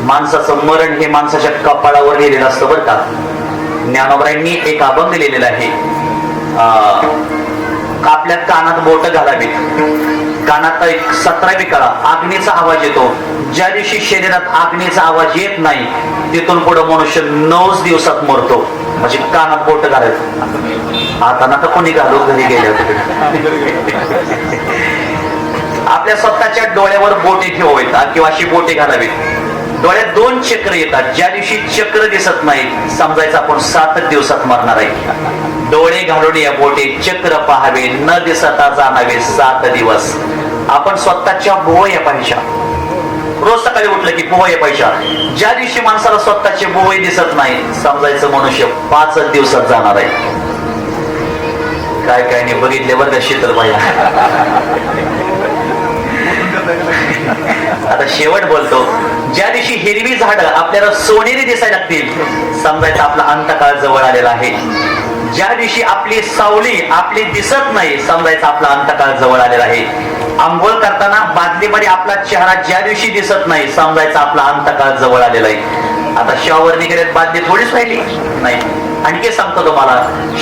माणसाचं मरण हे माणसाच्या कपाळावर लिहिलेलं असतं बरं का. ज्ञानोबरायांनी एक अभंग लिहिलेला आहे, आपल्या कानात बोट घालावीत. कानात एक 17वी कळा, आग्नेचा आवाज येतो. ज्या दिवशी शरीरात आग्नेचा आवाज येत नाही तिथून पुढे मनुष्य 9 दिवसात मरतो. म्हणजे कानात बोट घालायचं. आता ना तर कोणी घालू, घरी गेले. आपल्या स्वतःच्या डोळ्यावर बोटे ठेवावीत किंवा अशी बोटे घालावीत. डोळ्यात 2 चक्र येतात. ज्या दिवशी चक्र दिसत नाही समजायचं आपण 7 दिवसात मरणार आहे. डोळे घालून या बोटे चक्र पाहावे, न दिसता जाणावे 7 दिवस. आपण स्वतःच्या भुवया पाहिजे. रोज सकाळी उठलं की भुवया पाहिजे. ज्या दिवशी माणसाला स्वतःचे भुवय दिसत नाही समजायचं मनुष्य 5 दिवसात जाणार आहे. काय काय नाही बघितले बरं का शीतलबाया. आता शेवट बोलतो, ज्या दिवशी हिरवी झाडं आपल्याला सोनेरी दिसायला लागतील समजायचं आपला अंतकाळ जवळ आलेला आहे. ज्या दिवशी आपली सावली आपली दिसत नाही समजायचं आपला अंतकाळ जवळ आलेला आहे. आंघोळ करताना बादलीमध्ये आपला चेहरा ज्या दिवशी दिसत नाही समजायचं आपला अंतकाळ जवळ आलेला आहे. आता शॉवर निघाल्यात बादली थोडीच राहिली नाही. आणखी सांगतो तुम्हाला,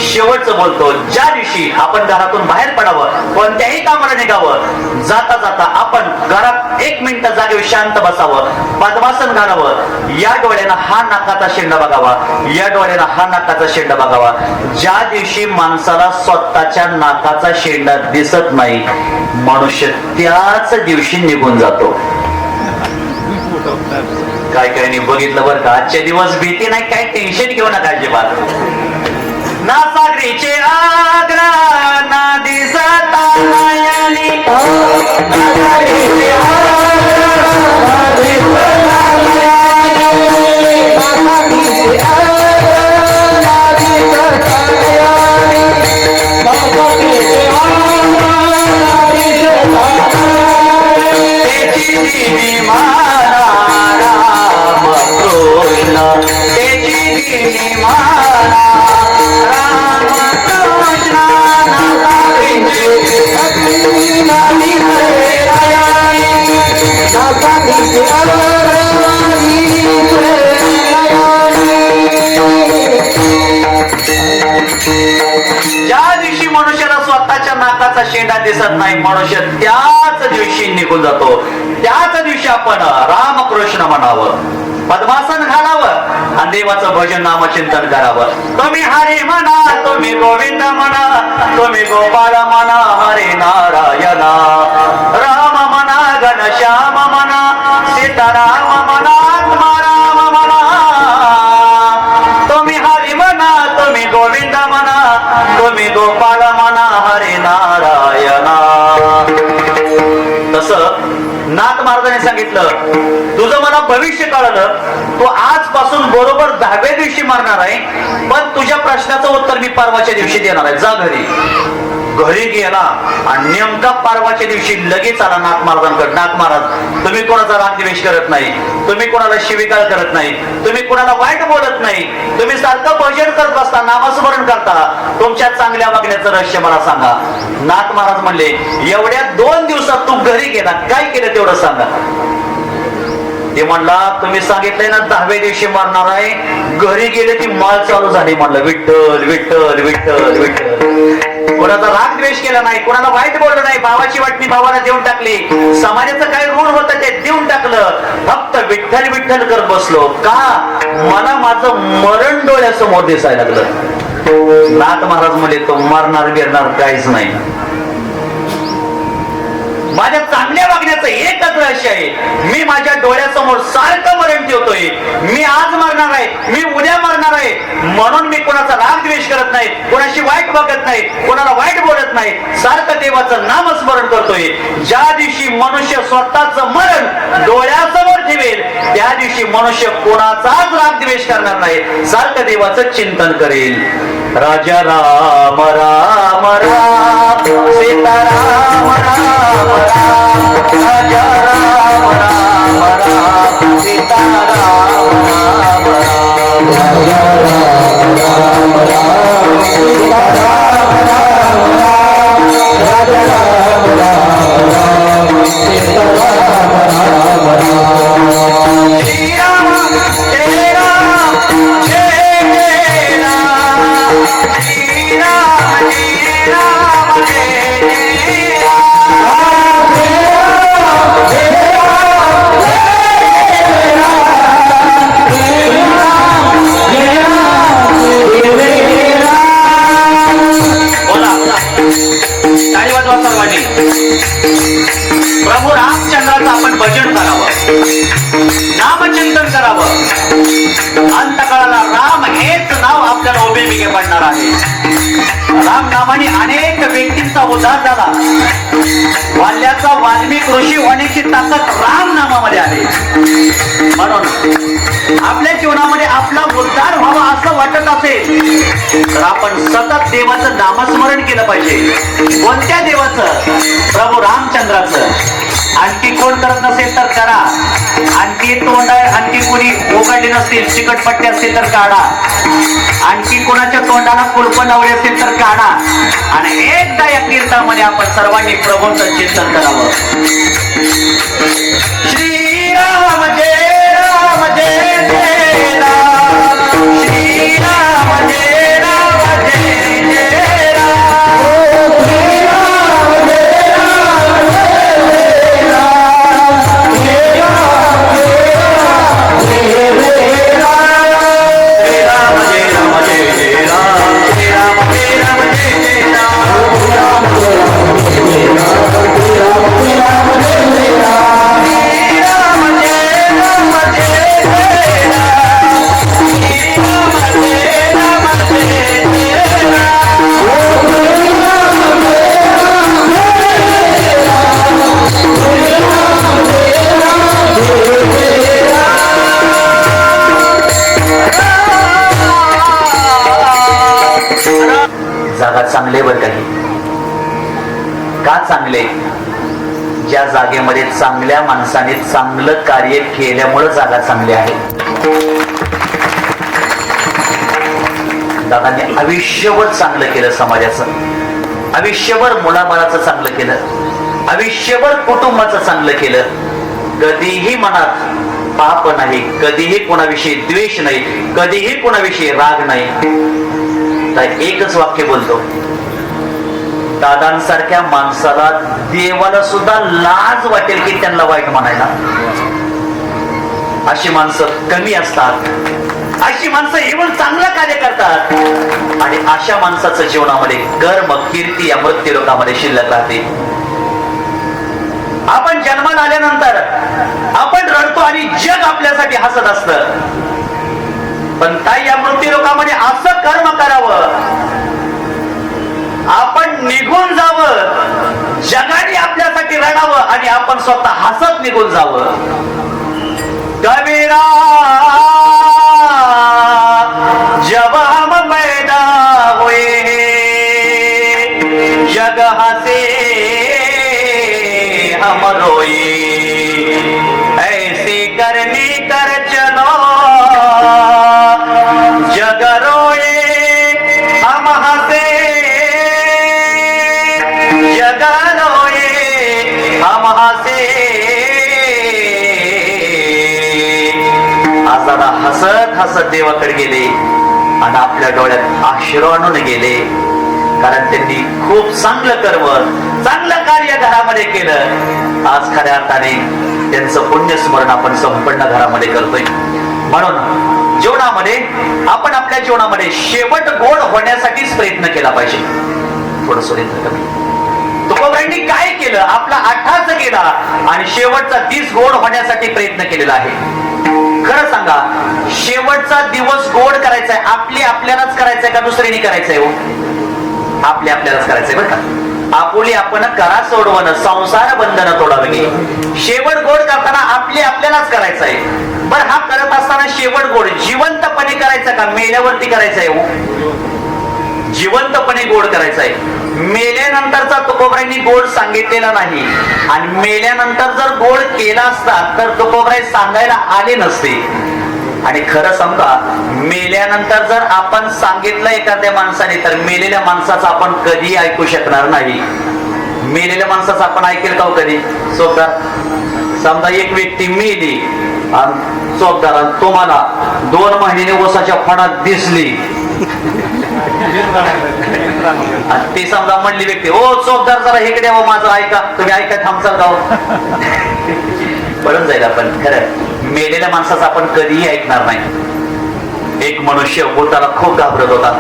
शेवटचं बोलतो, ज्या दिवशी आपण घरातून बाहेर पडावं, कोणत्याही कामाला निघावं, जाता जाता आपण घरात 1 मिनिट जागेवर शांत बसावं, पद्मासन घालावं, या डोळ्यानं हा नाकाचा शेंडा बघावा, या डोळ्यानं हा नाकाचा शेंडा बघावा. ज्या दिवशी माणसाला स्वतःच्या नाकाचा शेंडा दिसत नाही मनुष्य त्याच दिवशी निघून जातो. काय काय नाही बघितलं बरं का. आजच्या दिवस भीती नाही, काय टेन्शन घेऊ नका अजिबात. ना सागरीचे आग्रा ना दिसता नयनी, ना सागरीचे आग्रा ना दिसता नयनी, ना सागरीचे आग्रा ना दिसता नयनी, ना सागरीचे आग्रा ना दिसता नयनी. त्याची दिवी मारा राम कृष्ण, त्याची दिवी मारा राम कृष्ण, ज्या दिवशी मनुष्याला स्वतःच्या नाकाचा शेंडा दिसत नाही मनुष्य त्याच दिवशी निघून जातो. त्याच दिवशी आपण रामकृष्ण म्हणावं, पद्मासन घालावं आणि देवाचं भजन नामचिंतन करावं. तुम्ही हरी म्हणा, तुम्ही गोविंद म्हणा, तुम्ही गोपाळ म्हणा, हरे नारायण, राम म्हणा, घनश्याम म्हणा, सीताराम म्हणा, आत्माराम म्हणा. तुम्ही हरी म्हणा, तुम्ही गोविंद म्हणा, तुम्ही गोपाळ म्हणा, हरे नारायण. तसं नाथ महाराजांनी सांगितलं, तुझं मला भविष्य कळलं, तू आजपासून बरोबर 10व्या दिवशी मरणार आहे, पण तुझ्या प्रश्नाचं उत्तर मी परवाच्या दिवशी देणार आहे. जा घरी. घरी गेला आणि नेमका पारवाच्या दिवशी लगेच आला नाथ महाराजांकडे. नाथ महाराज, तुम्ही कोणाचा रागद्वेष करत नाही, तुम्ही कोणाला शिवीगाळ करत नाही, तुम्ही कोणाला वाईट बोलत नाही, तुम्ही सारखं भजन करत असता, नामस्मरण करता, तुमच्या चांगल्या वागण्याचं रहस्य मला सांगा. नाथ महाराज म्हणले, एवढ्या 2 दिवसात तू घरी गेला, काय केलं तेवढं सांगा. ते म्हणला, तुम्ही सांगितलंय ना 10व्या दिवशी मरणार आहे, घरी गेले ती माळ चालू झाली. म्हणलं, विठ्ठल विठ्ठल विठ्ठल विठ्ठल. कोणाचा राग द्वेष केला नाही, कोणाला वाईट बोललं नाही, भावाची वाटणी भावाला देऊन टाकली, समाजाचं काही ऋण होतं ते देऊन टाकलं, फक्त विठ्ठल विठ्ठल करत बसलो. का? मला माझं मरण डोळ्यासमोर दिसायला लागलं. नाथ महाराज म्हणले, तो मरणार बिरणार काहीच नाही. माझ्या चांगल्या वागण्याचं एकच रहस्य आहे, मी माझ्या डोळ्यासमोर सारखं मरण ठेवतोय. मी आज मरणार आहे, मी उद्या मरणार आहे, म्हणून मी कोणाचा राग द्वेष करत नाही, कोणाशी वाईट बघत नाही, कोणाला वाईट बोलत नाही, सारखं देवाचं नामस्मरण करतोय. ज्या दिवशी मनुष्य स्वतःचं मरण डोळ्यासमोर ठेवेल, त्या दिवशी मनुष्य कोणाचाच राग द्वेष करणार नाही, सारखं देवाचं चिंतन करेल. राजा राम राम राम, सीताराम राम राम, राजा राम राम राम, सीताराम राम राम, राजा राम राम राम, सीताराम राम राम, राजा राम राम राम, सीताराम राम राम. श्री राम जय राम जय जय राम, श्री राम जय राम जय जय राम, जय राम जय राम, जय राम जय राम जय राम. बोला बोला, टाळी वाजवा सर्वांनी. प्रभू रामचंद्राचं आपण भजन करावं, नामचिंतन करावं. अंतकाळाला राम हेच नाव आपल्याला उभे पडणार आहे. राम नामाने अनेक व्यक्तींचा उद्धार झाला. वाल्याचा वाल्मिक ऋषी होण्याची ताकद राम नामामध्ये आहे. म्हणून आपल्या जीवनामध्ये आपला उद्धार व्हावा असं वाटत असेल तर आपण सतत देवाचं नामस्मरण केलं पाहिजे. कोणत्या देवाचं? प्रभू रामचंद्राचं. आणखी कोण करत नसेल तर करा. आणखी तोंड आणखी कोणी उघडले नसतील, चिकटपट्टी असतील तर काढा. आणखी कोणाच्या तोंडाला कुलप लावले असेल तर काढा. आणि एकदा या कीर्तनामध्ये आपण सर्वांनी प्रभूंचं चिंतन करावं. श्रीराम जय राम जय जय राम, श्रीराम जय राम जय जय राम, श्रीराम जय राम जय जय राम, श्रीराम जय राम जय जय राम, श्रीराम जय राम जय जय राम, श्रीराम जय राम जय जय राम, श्रीराम जय राम जय जय राम, श्रीराम जय राम जय जय राम, श्रीराम जय राम जय जय राम, श्रीराम जय राम जय जय राम. जागा चांगले बर काही का चांगले? ज्या जागेमध्ये चांगल्या माणसाने चांगलं कार्य केल्यामुळे जागा चांगली आहे. दादांनी आयुष्यभर चांगलं केलं समाजाचं, आयुष्यभर मुलाबाळाचं चांगलं केलं, आयुष्यभर कुटुंबाचं चांगलं केलं. कधीही मनात पाप नाही, कधीही कोणाविषयी द्वेष नाही, कधीही कोणाविषयी राग नाही. तर एकच वाक्य बोलतो, दादांसारख्या माणसाला देवाला सुद्धा लाज वाटेल की त्यांना वाईट म्हणायला. अशी माणसं कमी असतात, अशी माणसं येऊन चांगलं कार्य करतात. आणि अशा माणसाचं जीवनामध्ये कर्म कीर्ती या मृत्यू लोकांमध्ये शिल्लक राहते. आपण जन्माला आल्यानंतर आपण रडतो आणि जग आपल्यासाठी हसत असतं. पण ताई या मृत्यू लोकांमध्ये असं कर्म करावं, आपण निघून जावं, जगाने आपल्यासाठी रडावं आणि आपण स्वतः हसत निघून जावं. कबीरा जब हम पैदा हुए जग हम रोई, ऐसी करनी कर चलो जग रोए हम हंसे, जग रोए हम हंसे. आज दादा हसत हसत देवाकडे गेले आणि आपल्या डोळ्यात अश्रू आणून गेले, कारण त्यांनी खूप चांगलं कर्म, चांगलं कार्य घरामध्ये केलं. आज खऱ्या अर्थाने त्यांचं पुण्यस्मरण आपण संपूर्ण घरामध्ये करतोय. म्हणून जीवनामध्ये आपण आपल्या जीवनामध्ये शेवट गोड होण्यासाठीच प्रयत्न केला पाहिजे. थोडं कमी तुकोबांनी काय केलं, आपला अठाच केला आणि शेवटचा दिस गोड होण्यासाठी प्रयत्न केलेला आहे. खरं सांगा, शेवटचा दिवस गोड करायचा आहे आपल्यालाच करायचंय का दुसऱ्याने करायचंय? हो, आपल्यालाच करायचंय बरं का. आपुली आपण करा सोडवणं, संसार बंधन तोडावं गे. शेवट गोड करताना आपल्यालाच करायचंय. बरं, हा करत असताना शेवट गोड जिवंतपणे करायचा का मेल्यावरती करायचंय? हो, जिवंतपणे गोड करायचंय. मेल्यानंतरचा तुकोबरायांनी गोड सांगितलेला नाही, आणि मेल्यानंतर जर गोड केला असता तर तुकोबराय सांगायला आले नसते. आणि खरं सांगा, मेल्यानंतर जर आपण सांगितलं एखाद्या माणसाने तर मेलेल्या माणसाचं आपण कधी ऐकू शकणार नाही. मेलेल्या माणसाचं आपण ऐकेल का कधी? चोपदार, समजा एक व्यक्ती मेली आणि चोपदार तुम्हाला 2 महिन्याने ओसाच्या फणात दिसली, ती समजा म्हणली व्यक्ती, ओ चोपदार जरा इकडे यावं माझं ऐका, तुम्ही ऐका थांबचाल का? पडून जाईल आपण. खरं मेलेल्या माणसाचं आपण कधीही ऐकणार नाही. एक मनुष्य भूताला खूप घाबरत होता.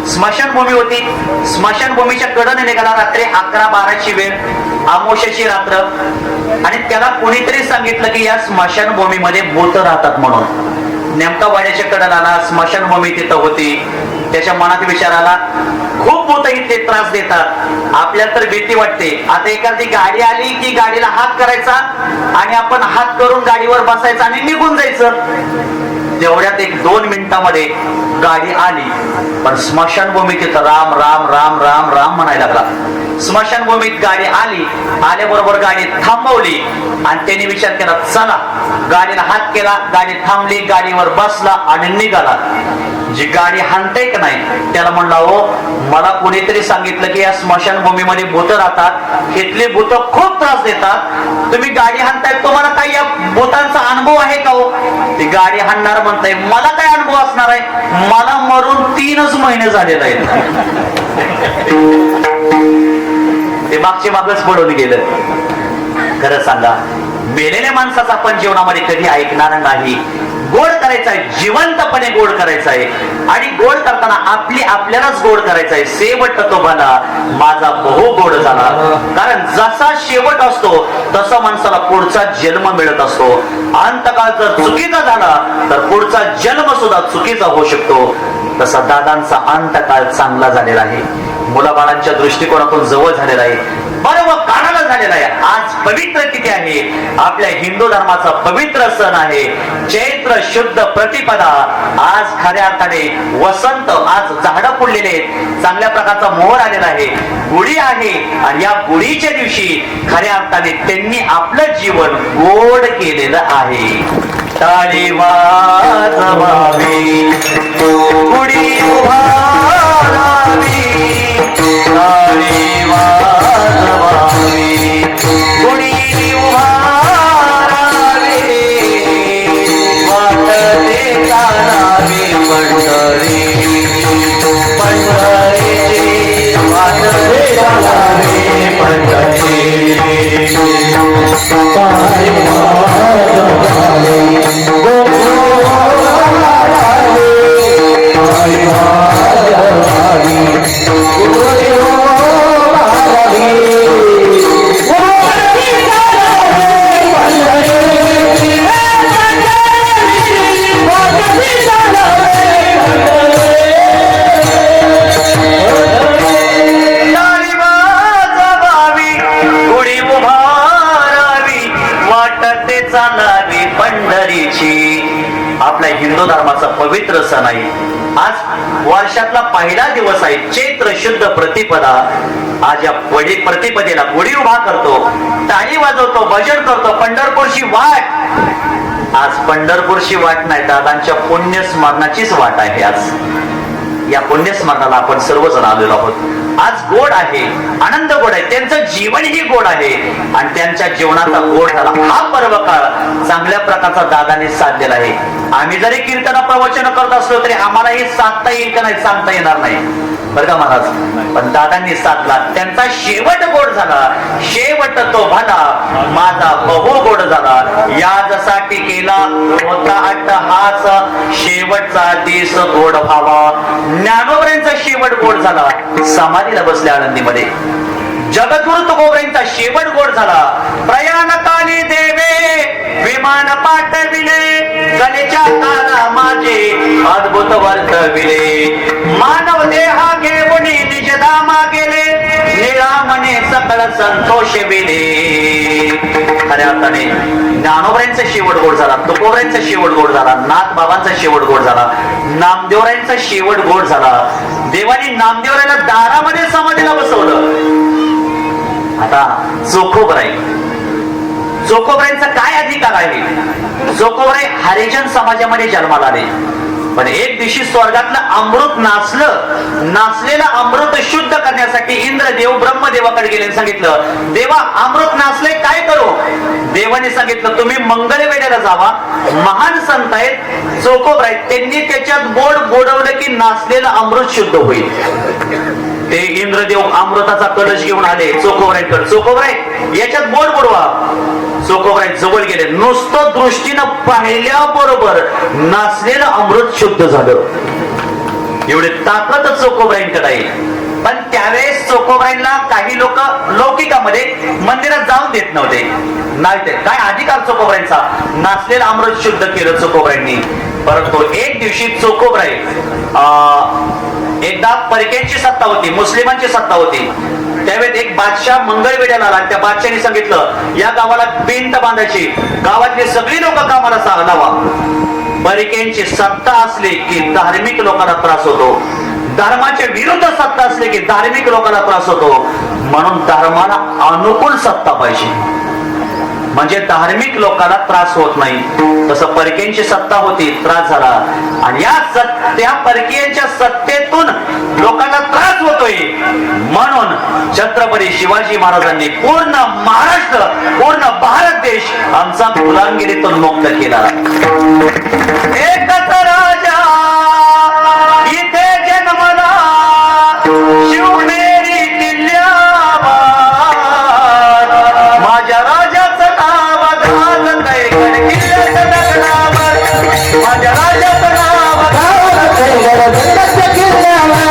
स्मशानभूमी होती, स्मशानभूमीच्या कडेने निघाला. रात्री 11-12ची वेळ, अमावस्येची रात्र, आणि त्याला कुणीतरी सांगितलं की या स्मशानभूमीमध्ये भूत राहतात म्हणून. नेमका वाड्याच्या कडेला आला, स्मशानभूमी तिथं होती. त्याच्या मनात विचार आला, खूप भूत इथे त्रास देतात, आपल्याला तर भीती वाटते. आता एखादी गाडी आली की गाडीला हात करायचा आणि आपण हात करून गाडीवर बसायचं आणि निघून जायचं. तेवढ्यात 1-2 मिनिटांमध्ये गाडी आली, पण स्मशानभूमीत तिथं राम राम राम राम राम म्हणायला लागला. स्मशानभूमीत गाडी आली, आल्याबरोबर गाडी थांबवली आणि त्यांनी विचार केला, चला. गाडीला हात केला, गाडी थांबली, गाडीवर बसला आणि निघाला. जी गाडी हाणते का नाही त्याला म्हणला, हो मला कोणीतरी सांगितलं की या स्मशानभूमीमध्ये भूत राहतात, इथले भूत खूप त्रास देतात, तुम्ही गाडी हाणताय, तुम्हाला काही या भूतांचा अनुभव आहे का? हो, ती गाडी हाणणार म्हणताय, मला काय अनुभव असणार आहे, मला मरून 3च महिने झालेले आहेत. ते मागचे मागच पडून गेलं. खरं सांगा, मेलेल्या माणसाचं आपण जीवनामध्ये कधी ऐकणार नाही. गोड करायचा आहे, जिवंतपणे गोड करायचा आहे, आणि गोड करताना आपल्यालाच गोड करायचा आहे. शेवट तो भला माझा बहु गोड झाला. कारण जसा शेवट असतो तसा माणसाला पुढचा जन्म मिळत असतो. अंतकाळ जर चुकीचा झाला तर पुढचा जन्म सुद्धा चुकीचा होऊ शकतो. तसा दादांचा अंतकाळ चांगला झालेला आहे, मुलाबाळांच्या दृष्टिकोनातून जवळ झालेला आहे, बरोबर कानाला झालेला आहे. आज पवित्र तिथी आहे, आपल्या हिंदू धर्माचा पवित्र सण आहे, चैत्र शुद्ध प्रतिपदा. आज खऱ्या अर्थाने वसंत, आज झाडं फुललेले आहेत, चांगल्या प्रकारचा मोहर आलेला आहे, गुढी आहे, आणि या गुढीच्या दिवशी खऱ्या अर्थाने त्यांनी आपलं जीवन गोड केलेलं आहे. टाळी वाजवावी, गुढी उभारावी, टाळी वाजवावी, गुढी उभारावी, वाटते चालावी पंढरी, पंढरीची वाटते चालावी पंढरी. आपल्या हिंदू धर्माचा पवित्र सण आहे. आज वर्षातला पहिला दिवस आहे, चैत्र शुद्ध प्रतिपदा. आज या प्रतिपदेला गुढी उभा करतो, टाळी वाजवतो, भजन करतो. पंढरपूरची वाट, आज पंढरपूरची वाट नाही, दादांच्या पुण्यस्मरणाचीच वाट आहे. आज या पुण्यस्मरणाला आपण सर्वजण आलेलो आहोत. आज गोड आहे, आनंद गोड आहे, त्यांचं जीवनही गोड आहे आणि त्यांच्या जीवनाचा गोड झाला. हा पर्व काळ चांगल्या प्रकारचा दादाने साधलेला आहे. आम्ही जरी कीर्तन प्रवचन करत असलो तरी आम्हाला हे साधता येईल का नाही सांगता येणार नाही बरं का महाराज, पण दादांनी साधला. त्यांचा शेवट गोड झाला, शेवट तो भला माझा बहु गोड झाला. यासाठी केला होता अट्टहास, शेवटचा दिस गोड व्हावा. ज्ञानोबरांचा शेवट गोड झाला, समाधीला बसल्या आनंदीमध्ये. जगद्गुरु तुकोबरांचा शेवट गोड झाला. प्रयाणकाली देवे विमान पाठविले, कलेच्या काना माझे अद्भुत वर्तविले. मानव देहा घेऊन निजधामा गेले, निळामने सकळ संतोष विले. खऱ्या अर्थाने ज्ञानोबरांचा शेवट गोड झाला, तुकोबरांचा शेवट गोड झाला, नाथ बाबांचा शेवट गोड झाला, नामदेवरांचा शेवट गोड झाला. देवानी नामदेवराला दारामध्ये समाधीला बसवलं. आता चोखोबराई, चोखोबराईंचा काय अधिकार आहे? चोखोबराई हरिजन समाजामध्ये जन्माला आले, पण एक दिवशी स्वर्गातलं अमृत नाचलेलं अमृत शुद्ध करण्यासाठी इंद्रदेव ब्रह्मदेवाकडे गेले आणि सांगितलं, देवा अमृत नाचले काय करू? देवाने सांगितलं, तुम्ही मंगळवेढ्याला जावा, महान संत आहेत चोखोबराई, त्यांनी त्याच्यात बोड बोडवलं की नाचलेलं अमृत शुद्ध होईल. ते इंद्रदेव अमृताचा कलश घेऊन आले चोखोबराईकडे. चोखोबराई याच्यात बोड बुडवा. चोखोबराई जवळ गेले, नुसतं दृष्टीनं पाहिल्याबरोबर नाचलेलं अमृत शुद्ध झालं. एवढे ताकद चोखोबराईंकडे आहे. पण त्यावेळेस चोखोबराईंना काही लोक लौकिकामध्ये मंदिरात जाऊन देत नव्हते. नाही ते काय अधिकार चोखोबराईंचा? नाचलेलं अमृत शुद्ध केलं चोखोबराईंनी. परंतु एक दिवशी चोखोबराई एकदा परकेंची सत्ता होती, मुस्लिमांची सत्ता होती. त्यावेळेस एक बादशाह मंगळवेढ्याला आला. त्या बादशाहाने सांगितलं, या गावाला भिंत बांधायची, गावातली सगळी लोक कामाला लावा. परकेंची सत्ता असली की धार्मिक लोकांना त्रास होतो, धर्माच्या विरुद्ध सत्ता असली की धार्मिक लोकांना त्रास होतो. म्हणून धर्माला अनुकूल सत्ता पाहिजे, म्हणजे धार्मिक लोकांना त्रास होत नाही. तसं परकीयांची सत्ता होती, त्रास झाला. आणि त्या परकीयांच्या सत्तेतून लोकांना त्रास होतोय. म्हणून छत्रपती शिवाजी महाराजांनी पूर्ण महाराष्ट्र, पूर्ण भारत देश आमचा गुलामगिरीतून मुक्त केला. एकच राजा इथे जन्मला, शिवनेरी किल्ल्यावर माझ्या राजाचं नाव घालत आहे किल्ल्याच्या दगडावर. माझ्या राजाचं नाव घालत आहे किल्ल्यावर.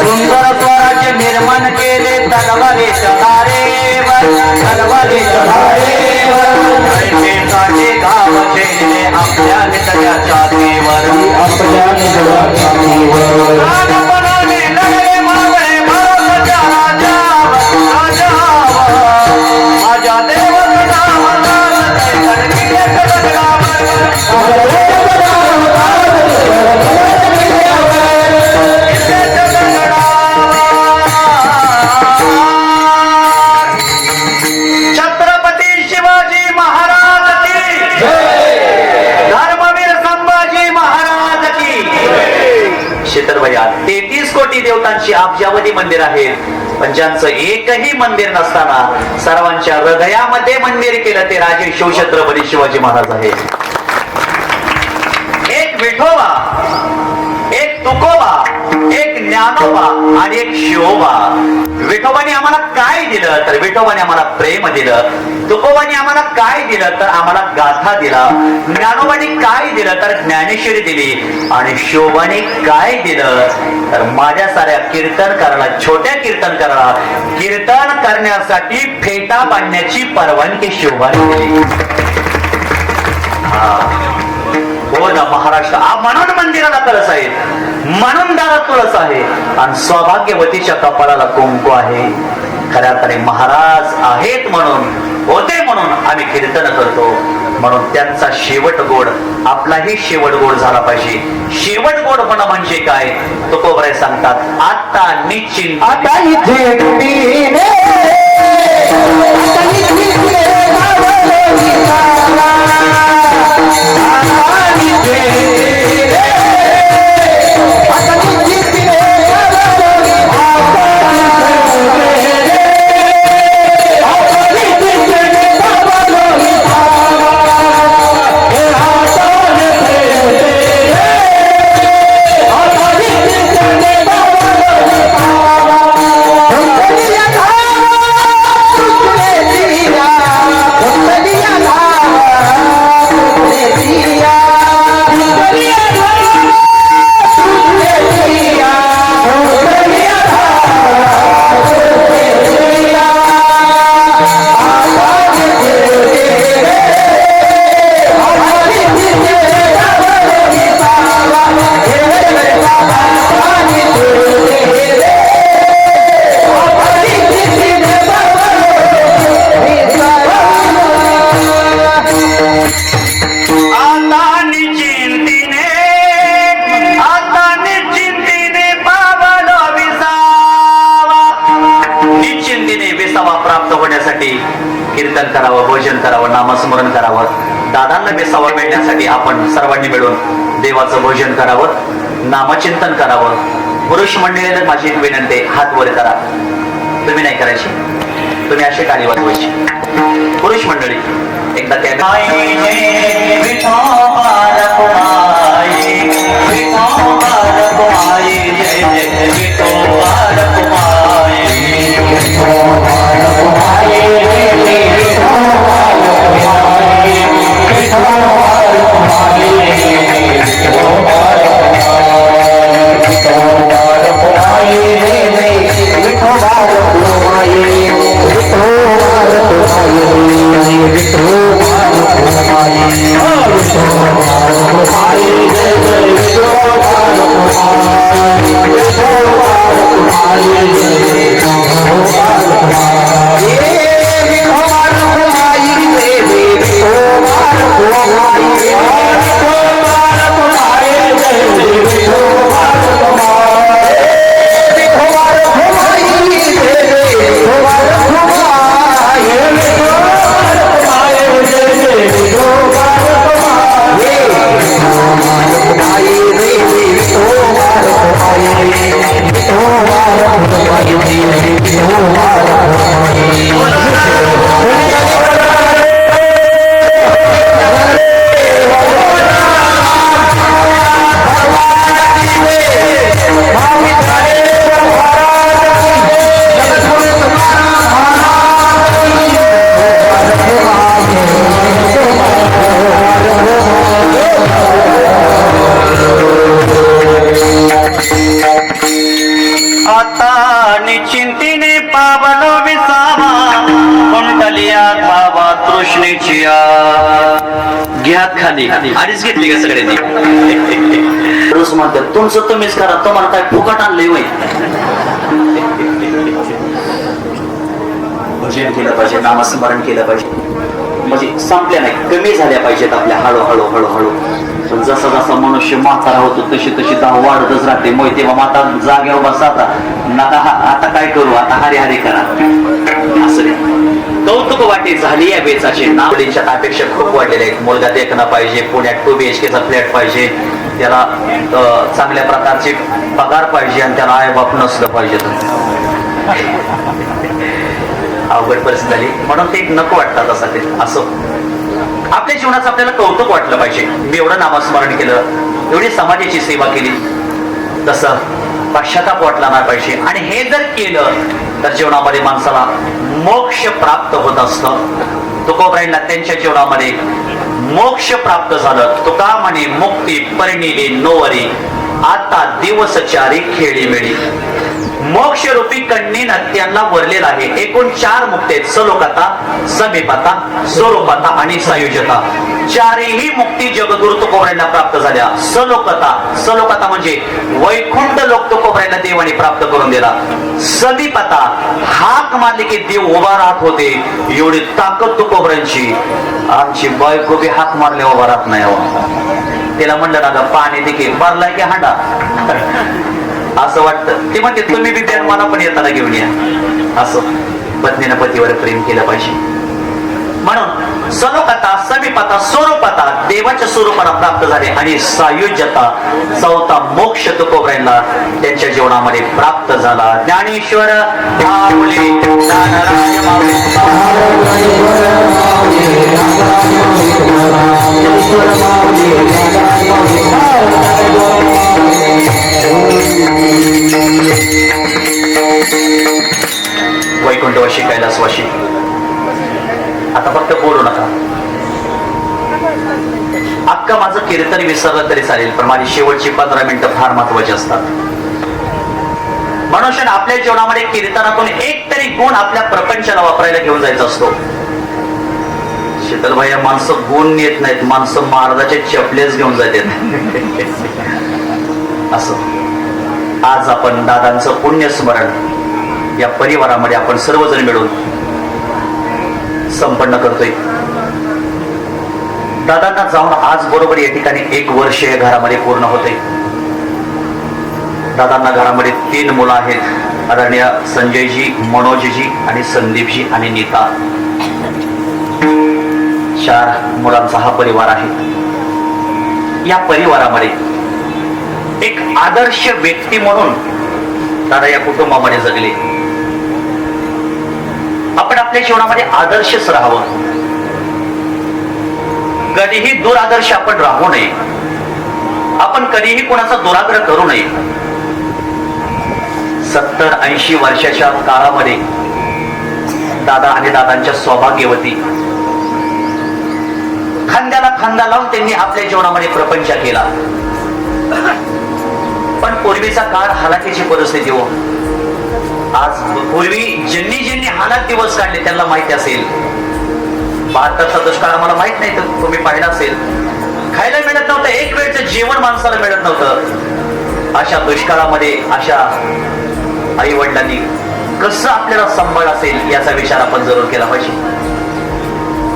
सुंदर स्वराज्य निर्माण केले तलवारीच्या धारेवर, तलवारीच्या धारेवर. जयतेसाठी गाव झेलले आपल्या नितळ्या छातीवर, आपल्या नितळ्या छातीवर. राजपणाने लढले मावळे भारताच्या राजावर, राजावर. माझ्या देवाचं नाव घालत आहे गडकिल्ल्याच्या दगडावर, माझ्या देवाचं नाव घालत आहे किल्ल्याच्या दगडावर. छत्रपती शिवाजी महाराज की जय, धर्मवीर संभाजी महाराज की. शीतलभैया 33 कोटी देवतांची अब्जावधी मंदिर आहेत, पण ज्यांचं एकही मंदिर नसताना सर्वांच्या हृदयामध्ये मंदिर केलं ते राजे शिवछत्रपती शिवाजी महाराज आहेत. एक विठोबा, एक तुकोबा, एक ज्ञानोबा आणि एक शिवोबा. विठोबाने आम्हाला काय दिलं तर विठोबाने आम्हाला प्रेम दिलं. तुकोबाने आम्हाला काय दिलं तर आम्हाला गाथा दिला. ज्ञानोबाने काय दिलं तर ज्ञानेश्वरी दिली. आणि शिवोबाने काय दिलं तर माझ्या साऱ्या कीर्तनकाराला, छोट्या कीर्तनकाराला कीर्तन करण्यासाठी फेटा बांधण्याची परवानगी शिवोबाने दिली. हो ना महाराष्ट्र, म्हणून मंदिराला कळस आहे, म्हणून दारात तुळस आहे आणि सौभाग्यवतीच्या कपाळाला कुंकू आहे. खऱ्या अर्थाने महाराज आहेत म्हणून, होते म्हणून आम्ही कीर्तन करतो. म्हणून त्यांचा शेवट गोड, आपलाही शेवट गोड झाला पाहिजे. शेवट गोड होणं म्हणजे काय? तुकोबराय सांगतात, आता निश्चिंत आता इथे तुम्ही कीर्तन करावं, भोजन करावं, नामस्मरण करावं. दादांना बेसावा मिळण्यासाठी आपण सर्वांनी मिळून देवाचं भोजन करावं, नामचिंतन करावं. पुरुष मंडळीला माझी एक विनंती, हात वर करा. तुम्ही नाही करायची, तुम्ही अशी टाळी वाजवायची. पुरुष मंडळी एकदा त्या आधीच घेतली का सगळ्यांनी? रोज म्हणतात तुमचं तुम्हीच करा, तुम्हाला काय फुकट आणलंय होय. भजन केलं पाहिजे, नामस्मरण केलं पाहिजे, म्हणजे संपल्या नाही, कमी झाल्या पाहिजेत आपल्या हळूहळू हळूहळू. पण जसा जसा मनुष्य म्हातारा होतो तशी तशी दाव वाढतच राहते. मग तेव्हा माता जागेवर बसा, आता आता काय करू, आता हरे हरे करा असं नाही. कौतुक वाटे झाली या बेचाचे. नावडींच्या अपेक्षा खूप वाढलेल्या आहेत. मुलगा देखणं पाहिजे, पुण्यात 2 BHK चा फ्लॅट पाहिजे, त्याला चांगल्या प्रकारचे पगार पाहिजे आणि त्याला आई बाप नसलं पाहिजे. अवघड परिस्थिती झाली म्हणून ते नको वाटतात असं. ते असं आपल्या जीवनाचं आपल्याला कौतुक वाटलं पाहिजे. मी एवढं नामस्मरण केलं, एवढी समाजाची सेवा केली, तसं पश्चाताप वाटला नाही पाहिजे. आणि हे जर केलं तर जीवनामध्ये माणसाला मोक्ष प्राप्त होत असतं. तुकोबरायांना त्यांच्या जीवनामध्ये मोक्ष प्राप्त झालं. तुका म्हणे मुक्ती परिणिली नोवरी, आता दिवस चारी खेळी मिळी. मोक्ष रूपी कण्णीनं त्यांना वरलेला आहे. एकूण 4 मुक्ती आहेत. सलोकता, समीपता, स्वरूपता आणि सायुज्यता. 4ही मुक्ती जगद्गुरु तुकोबरायांना प्राप्त झाल्या. सलोकता म्हणजे वैकुंठ लोक तुकोबरायांना देवाने प्राप्त करून दिला. समीपता, हाक मारली की देव उभा राहत होते, एवढी ताकद तुकोबरायांची. आमची बायको बी हाक मारले उभा राहत नाही हो. तिला म्हणलं ना ग पाणी देखील भरलाय की हांडा असं वाटतं. ती म्हणते तुम्ही बी द्या, मला पण येताना घेऊन या. असं पत्नीनं पतीवर प्रेम केलं पाहिजे. म्हणून सलोकता, समीपता, स्वरूपता देवाच्या स्वरूपाला प्राप्त झाले आणि सायुज्यता 4था मोक्ष तुकोबरायांना त्यांच्या जीवनामध्ये प्राप्त झाला. ज्ञानेश्वर माऊली, ज्ञानराज वैकुंठवाशी, कैलासवाशी. आता फक्त बोलू नका. अख्खं माझं कीर्तन विसरलं तरी चालेल, पण माझी शेवटची 15 मिनिटं फार महत्वाची असतात. मनुष्याने आपल्या जीवनामध्ये कीर्तनातून एक तरी गुण आपल्या प्रपंचाला वापरायला घेऊन जायचा असतो. शीतलबाई, माणसं गुण येत नाहीत, माणसं महाराजाचे चपलेच घेऊन जातात. असं आज आपण दादांचं पुण्यस्मरण या परिवारामध्ये आपण सर्वजण मिळून संपन्न करतोय. दादांना जाऊन आज बरोबर या ठिकाणी 1 वर्ष या घरामध्ये पूर्ण होते. दादांना घरामध्ये 3 मुलं आहेत. आदरणीय संजयजी, मनोजजी आणि संदीपजी आणि नीता. 4 मुलांचा हा परिवार आहे. या परिवारामध्ये एक आदर्श व्यक्ती म्हणून दादा या कुटुंबामध्ये जगले. आपण आपल्या जीवनामध्ये आदर्शच राहावं. कधीही दुरादर्श आपण राहू नये. आपण कधीही कोणाचा दुराग्रह करू नये. 70-80 वर्षाच्या काळामध्ये दादा आणि दादांच्या सौभाग्यवती खांद्याला खांदा लावून त्यांनी आपल्या जीवनामध्ये प्रपंच केला. पण पूर्वीचा काळ हालाकीची परिस्थिती हो. आज पूर्वी ज्यांनी हालात दिवस काढले त्यांना माहिती असेल. 72चा दुष्काळ मला माहित नाही, तर तुम्ही पाहिला असेल. खायला मिळत नव्हतं, एक वेळचं जेवण माणसाला मिळत नव्हतं. अशा दुष्काळामध्ये अशा आई वडिलांनी कसं आपल्याला सांभाळ असेल याचा विचार आपण जरूर केला पाहिजे.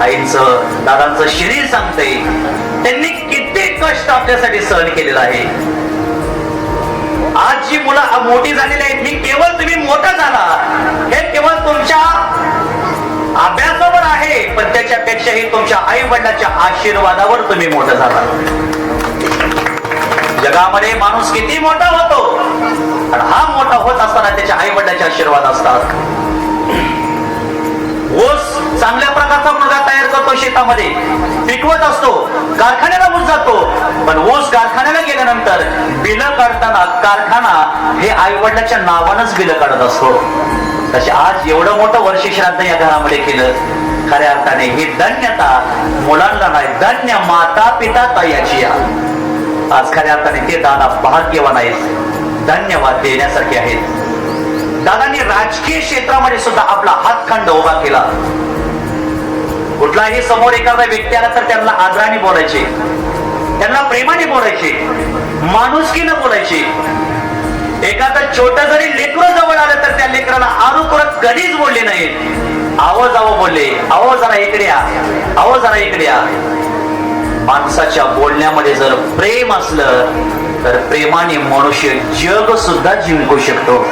आईंचं, दादांचं शरीर सांगतंय त्यांनी किती कष्ट आपल्यासाठी सहन केलेलं आहे. आज जी मुलं मोठी झालेली आहेत, ही केवळ तुम्ही मोठा झाला हे केवळ तुमच्या अभ्यासावर आहे, पण त्याच्यापेक्षाही तुमच्या आई वडिलांच्या आशीर्वादावर तुम्ही मोठा झाला. जगामध्ये माणूस किती मोठा होतो, आणि हा मोठा होत असताना त्याच्या आई वडिलांचे आशीर्वाद असतात. ऊस चांगल्या प्रकारचा मुलगा तयार करतो, शेतामध्ये पिकवत असतो, कारखान्याला ऊस जातो. पण ऊस कारखान्याला गेल्यानंतर बिलं काढताना कारखाना हे आई वडिलांच्या नावानंच बिलं काढत असतो. तसे आज एवढं मोठं वर्ष श्राद्ध या घरामध्ये केलं. खऱ्या अर्थाने ही धन्यता मुलांना नाही, धन्य माता पिता ताईची. आज खऱ्या अर्थाने ते दादा भाग्यवान आहेत, धन्यवाद देण्यासारखे आहेत. दादांनी राजकीय क्षेत्रामध्ये सुद्धा आपला हातखंड उभा केला. कुठलाही समोर एखादा व्यक्ती आला तर त्यांना आदराने बोलायचे, त्यांना प्रेमाने बोलायचे, माणुसकीनं बोलायचे. एखादं छोटं जरी लेकरं जवळ आलं तर त्या लेकराला आरू करत कधीच बोलले नाहीत. आहो जावं बोलले, आहो जरा इकडे या, आहो जरा इकडे या. माणसाच्या बोलण्यामध्ये जर प्रेम असलं तर प्रेमाने मनुष्य जग सुद्धा जिंकू शकतो.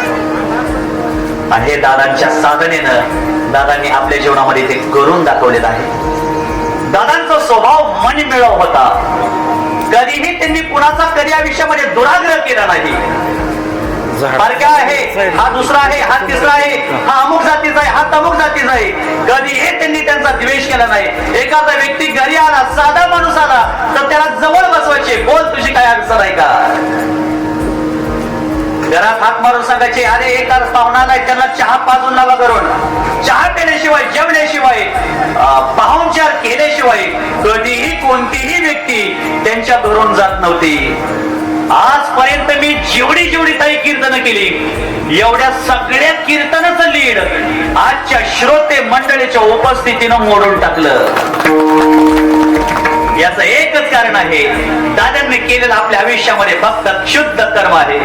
आणि हे दादांच्या साधनेनं दादांनी आपल्या जीवनामध्ये ते करून दाखवलेलं आहे. दादांचा स्वभाव मनमिळाऊ होता. कधीही त्यांनी कुणाचा कधी आयुष्यामध्ये दुराग्रह केला नाही. बारक्या आहे, हा दुसरा आहे, हा तिसरा आहे, हा अमुक जातीचा आहे, हा तमुक जातीचा आहे, कधीही त्यांनी त्यांचा द्वेष केला नाही. एखादा व्यक्ती घरी आला, साधा माणूस आला तर त्याला जवळ बसवायचे, बोल तुझी काय अडचण आहे का. घरात हात मारून सांगायचे, अरे एका पाहुणाला त्यांना चहा पाजून लावा करून. चहा पिल्याशिवाय, जेवल्याशिवाय, पाहुणचार केल्याशिवाय कधीही कोणतीही व्यक्ती त्यांच्या घरून जात नव्हती. आजपर्यंत मी जेवढी जेवढी काही कीर्तन केली, एवढ्या सगळ्या कीर्तनाचं लीड आजच्या श्रोते मंडळीच्या उपस्थितीनं मोडून टाकलं. याचं एकच कारण आहे, दादांनी केलेलं आपल्या आयुष्यामध्ये फक्त शुद्ध कर्म आहे.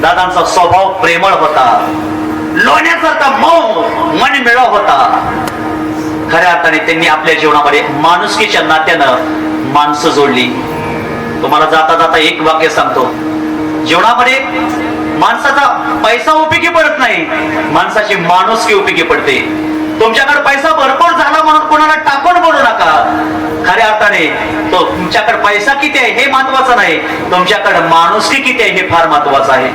दादांचा स्वभाव प्रेमळ होता, लोण्यासारखा मऊ मन मिळव होता. खऱ्या अर्थाने त्यांनी आपल्या जीवनामध्ये माणुसकीच्या नात्यानं माणसं जोडली. तुम्हाला जाता जाता एक वाक्य सांगतो, जीवनामध्ये माणसाचा पैसा उपयोगी पडत नाही, माणसाची माणुसकी उपयोगी पडते. तुमच्याकडे पैसा भरपूर झाला म्हणून कोणाला टाकून बोलू नका. खऱ्या अर्थाने तो तुमच्याकडे पैसा किती आहे हे महत्वाचं नाही, तुमच्याकडे माणुसकी किती आहे हे फार महत्वाचं आहे.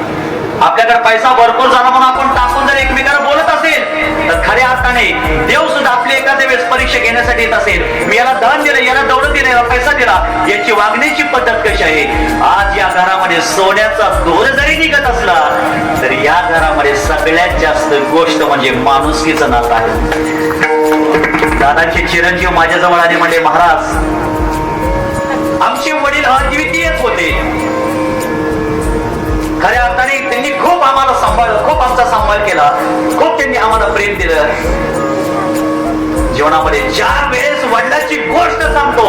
आपल्याकडे पैसा भरपूर झाला म्हणून आपण टाकून जर एकमेकाला बोलत असेल तर खऱ्या अर्थाने देव सुद्धा आपली एखाद्या वेळेस परीक्षा घेण्यासाठी येत असेल. मी याला धन दिलं, याला दौलत दिलं, याला पैसा दिला, याची वागण्याची पद्धत कशी आहे. आज या घरामध्ये सोन्याचा दोर जरी निघत असला तरी या घरामध्ये सगळ्यात जास्त गोष्ट म्हणजे माणुसकीचं नातं आहे. दादांचे चिरंजीव माझ्याजवळ आले, म्हणले महाराज आमचे वडील अद्वितीयच होते. खऱ्या अर्थाने त्यांनी खूप आम्हाला सांभाळलं, खूप आमचा सांभाळ केला, खूप त्यांनी आम्हाला प्रेम दिलं. जीवनामध्ये ज्या वेळेस वडिलांची गोष्ट सांगतो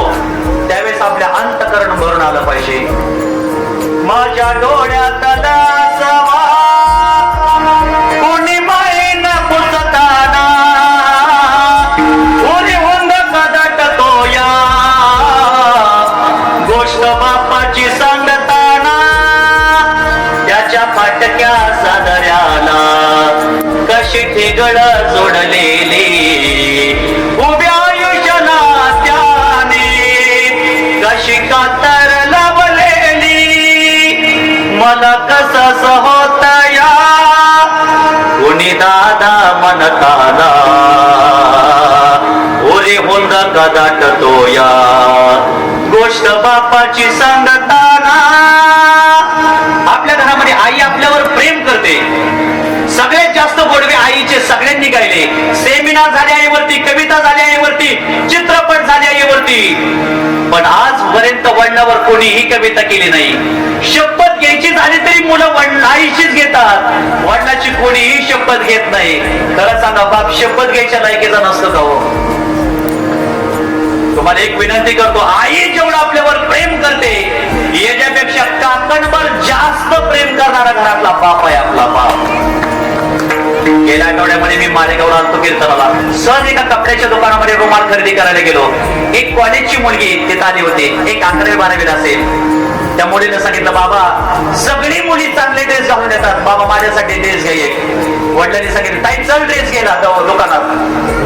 त्यावेळेस आपल्या अंतःकरण भरून आलं पाहिजे. माझ्या डोळ्यात दासवा कोणी माईन पुसताना, कोणी होंद कदाट तोया गोष्ट बापाची सांगताना, त्याच्या फाटक्या सादऱ्याला कशी ठेगळ जोडलेली उभ्या आयुष्याला त्याने कशी कातर लावलेली. मला कसं होत या कोणी दादा म्हणताना, ओरे होंद कदाट तोया गोष्ट बापाची सांगताना. आपल्या घरामध्ये आई आपल्यावर प्रेम करते. सगळ्यात जास्त गोडवे आईचे सगळ्यांनी गायले. सेमिनार झाले आईवरती, कविता झाली आईवरती, चित्रपट झाले आईवरती, पण आजपर्यंत वडिलांवर कोणीही कविता केली नाही. शपथ घ्यायची झाली तरी मुलं आईशीच घेतात, वडिलांची कोणीही शपथ घेत नाही. खरं सांगा, बाप शपथ घ्यायच्या लायकीचा नसतो का हो? तुम्हाला एक विनंती करतो, आई जेवढं आपल्यावर प्रेम करते याच्यापेक्षा काकणभर जास्त प्रेम करणारा घरातला बाप आहे आपला बाप. गेल्या आठवड्यामध्ये मी मालेगावला आलतो कीर्तनाला. सहज एका कपड्याच्या दुकानामध्ये रुमाल खरेदी करायला गेलो. एक कॉलेजची मुलगी तिथे आली होती, एक 11वी 12वीला असेल. त्या मुलीने सांगितलं, बाबा सगळी मुली चांगले ड्रेस घालून येतात, बाबा माझ्यासाठी ड्रेस घ्या एक. वडिलांनी सांगितलं, ताई चल ड्रेस घ्यायला दुकानात.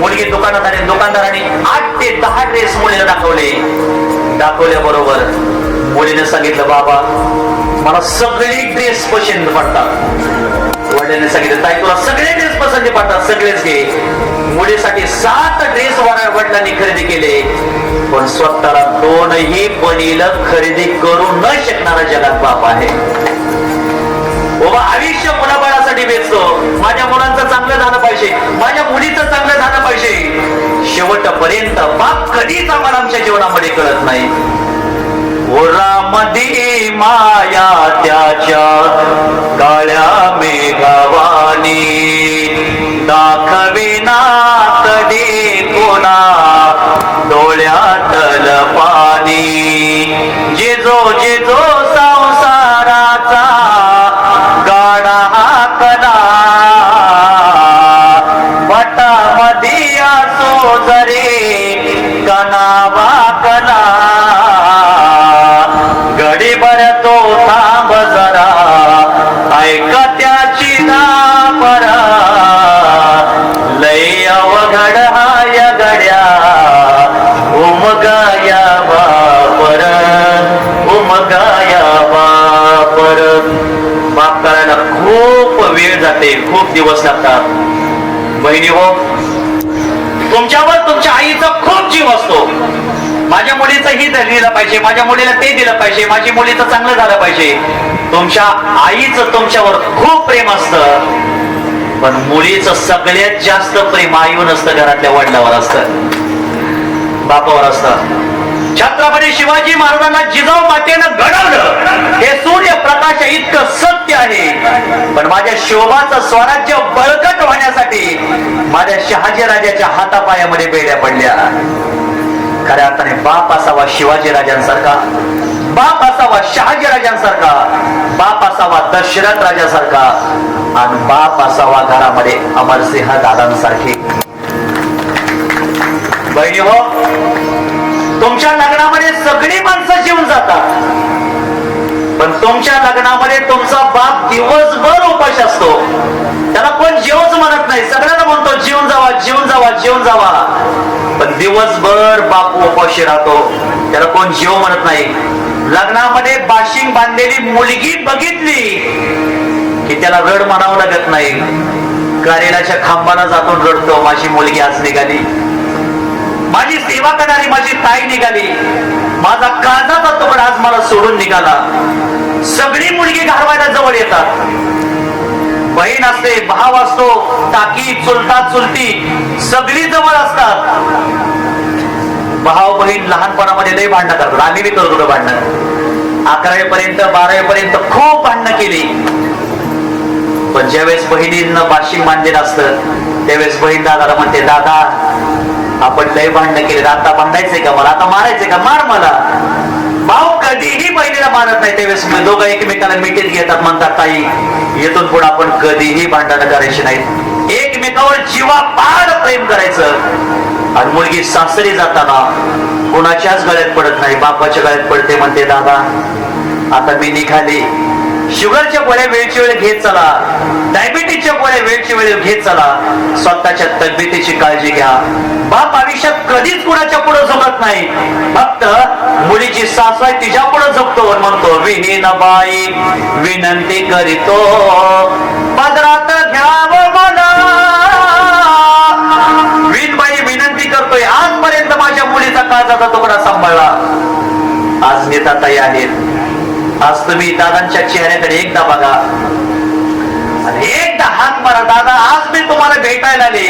मुलगी दुकानात आली, दुकानदारांनी 8 ते 10 ड्रेस मुलीला दाखवल्याबरोबर मुलीने सांगितलं, बाबा मला सगळे ड्रेस पसंत पडतात. वडिलांनी सांगितलं, ताई तुला सगळे ड्रेस पसंत पडतात, सगळेच घे. मुलीसाठी 7 ड्रेस वडिलांनी खरेदी केले, पण स्वतःला 2ही बनील खरेदी करू न शकणारा जगात बाप आहे. बाबा आयुष्य मुलाबाळासाठी वेचतो. माझ्या मुलांचं चांगलं झालं पाहिजे, माझ्या मुलीचं चांगलं झालं पाहिजे. शेवटपर्यंत बाप कधीच आम्हाला आमच्या जीवनामध्ये कळत नाही. ओरामध्ये माया त्याच्या काळ्या मेघवानी, दाखविना कधी कोणा डोळ्यातल पाणी. जेजो जेजो संसाराचा गाडा हाकला, भटामध्ये असो जरे कनावा कला. गडीभर तो थांब जरा, ऐक त्याची दापरा. लय अवघड हाय गड्या उमगाया वापर, उमगाया वापर. बाप करायला खूप वेळ जाते, खूप दिवस लागतात. बहिणी हो, तुमच्यावर तुमच्या आईचा खूप जीव असतो. माझ्या मुलीचं ही दिलं पाहिजे, माझ्या मुलीला ते दिलं पाहिजे, माझी मुलीचं चांगलं झालं पाहिजे. तुमच्या आईचं तुमच्यावर खूप प्रेम असतं, पण मुलीचं सगळ्यात जास्त प्रेम आईवर नसतं, घरातल्या वडिलावर असतं, बापावर असतं. छत्रपती शिवाजी महाराजांना जिजाऊ मातेनं घडवलं हे सूर्य इतकं सत्य आहे, पण माझ्या शोभाचं स्वराज्य बळकट होण्यासाठी माझ्या शहाजी राजाच्या हातापायामध्ये बेड्या पडल्या. खऱ्या अर्थाने बाप असावा शिवाजी राजांसारखा, बाप असावा शहाजी राजांसारखा, बाप असावा दशरथ राजासारखा, आणि बाप असावा घरामध्ये अमरसिंह दादांसारखे. बहिणी हो, तुमच्या लग्नामध्ये सगळी माणसं जीवन जातात, पण तुमच्या लग्नामध्ये तुमचा बाप दिवसभर उपाशी असतो. त्याला कोण जेवच म्हणत नाही, सगळ्यांना म्हणतो जीवन जावा जीवन जावा जीवन जावा, पण दिवसभर बाप उपाशी राहतो, त्याला कोण जीव म्हणत नाही. लग्नामध्ये बाशिंग बांधलेली मुलगी बघितली की त्याला रड म्हणावं लागत नाही. कार्यालयाच्या खांबाला जातून रडतो, माझी मुलगी आज निघाली, माझी सेवा करणारी माझी ताई निघाली, माझा काळजाचा तुकडा आज मला सोडून निघाला. सगळी मुलगी घालवायला जवळ येतात. बहीण असते, भाव असतो, काकी चुलता चुलती सगळी जवळ असतात. भाऊ बहीण लहानपणामध्ये लय भांडणं करतात, आम्ही बी करतो भांडणं. 11वी पर्यंत 12वी पर्यंत खूप भांडणं केली, पण ज्यावेळेस बहिणींना बाशिंग बांधलेलं असतं त्यावेळेस बहीण दादाला म्हणते, दादा आपण लय भांडणं केले, आता बांधायचंय का मला, आता मारायचंय का, मार मला. भाऊ कधीही बहिणीला मारत नाही. त्यावेळेस दोघं एकमेकाला मिठीत घेतात, म्हणतात ताई येथून पुढे आपण कधीही भांडणं करायची नाहीत, एकमेकावर जीवापाड प्रेम करायचं. आणि मुलगी सासरी जाताना कोणाच्याच गळ्यात पडत नाही, बापाच्या गळ्यात पडते. म्हणते, दादा आता मी निघाली, शुगरच्या गोळ्या वेळची वेळ घेत चला, डायबिटीसच्या गोळ्या वेळची वेळ घेत चला, स्वतःच्या तब्येतीची काळजी घ्या. बाप आयुष्यात कधीच कुणाच्या पुढे झुकत नाही, फक्त मुलीची सासू आहे तिच्या पुढे झुकतो. म्हणतो, विहीन बाई विनंती करीतो पदरात घ्यावं मला. विणबाई विनंती करतोय, आजपर्यंत माझ्या मुलीचा काळजाचा तुकडा सांभाळला, आज नेताताई आहेत. आज तुम्ही दादांच्या चेहऱ्याकडे एकदा बघा आणि एकदा हात मारा, दादा आज मी तुम्हाला भेटायला आले.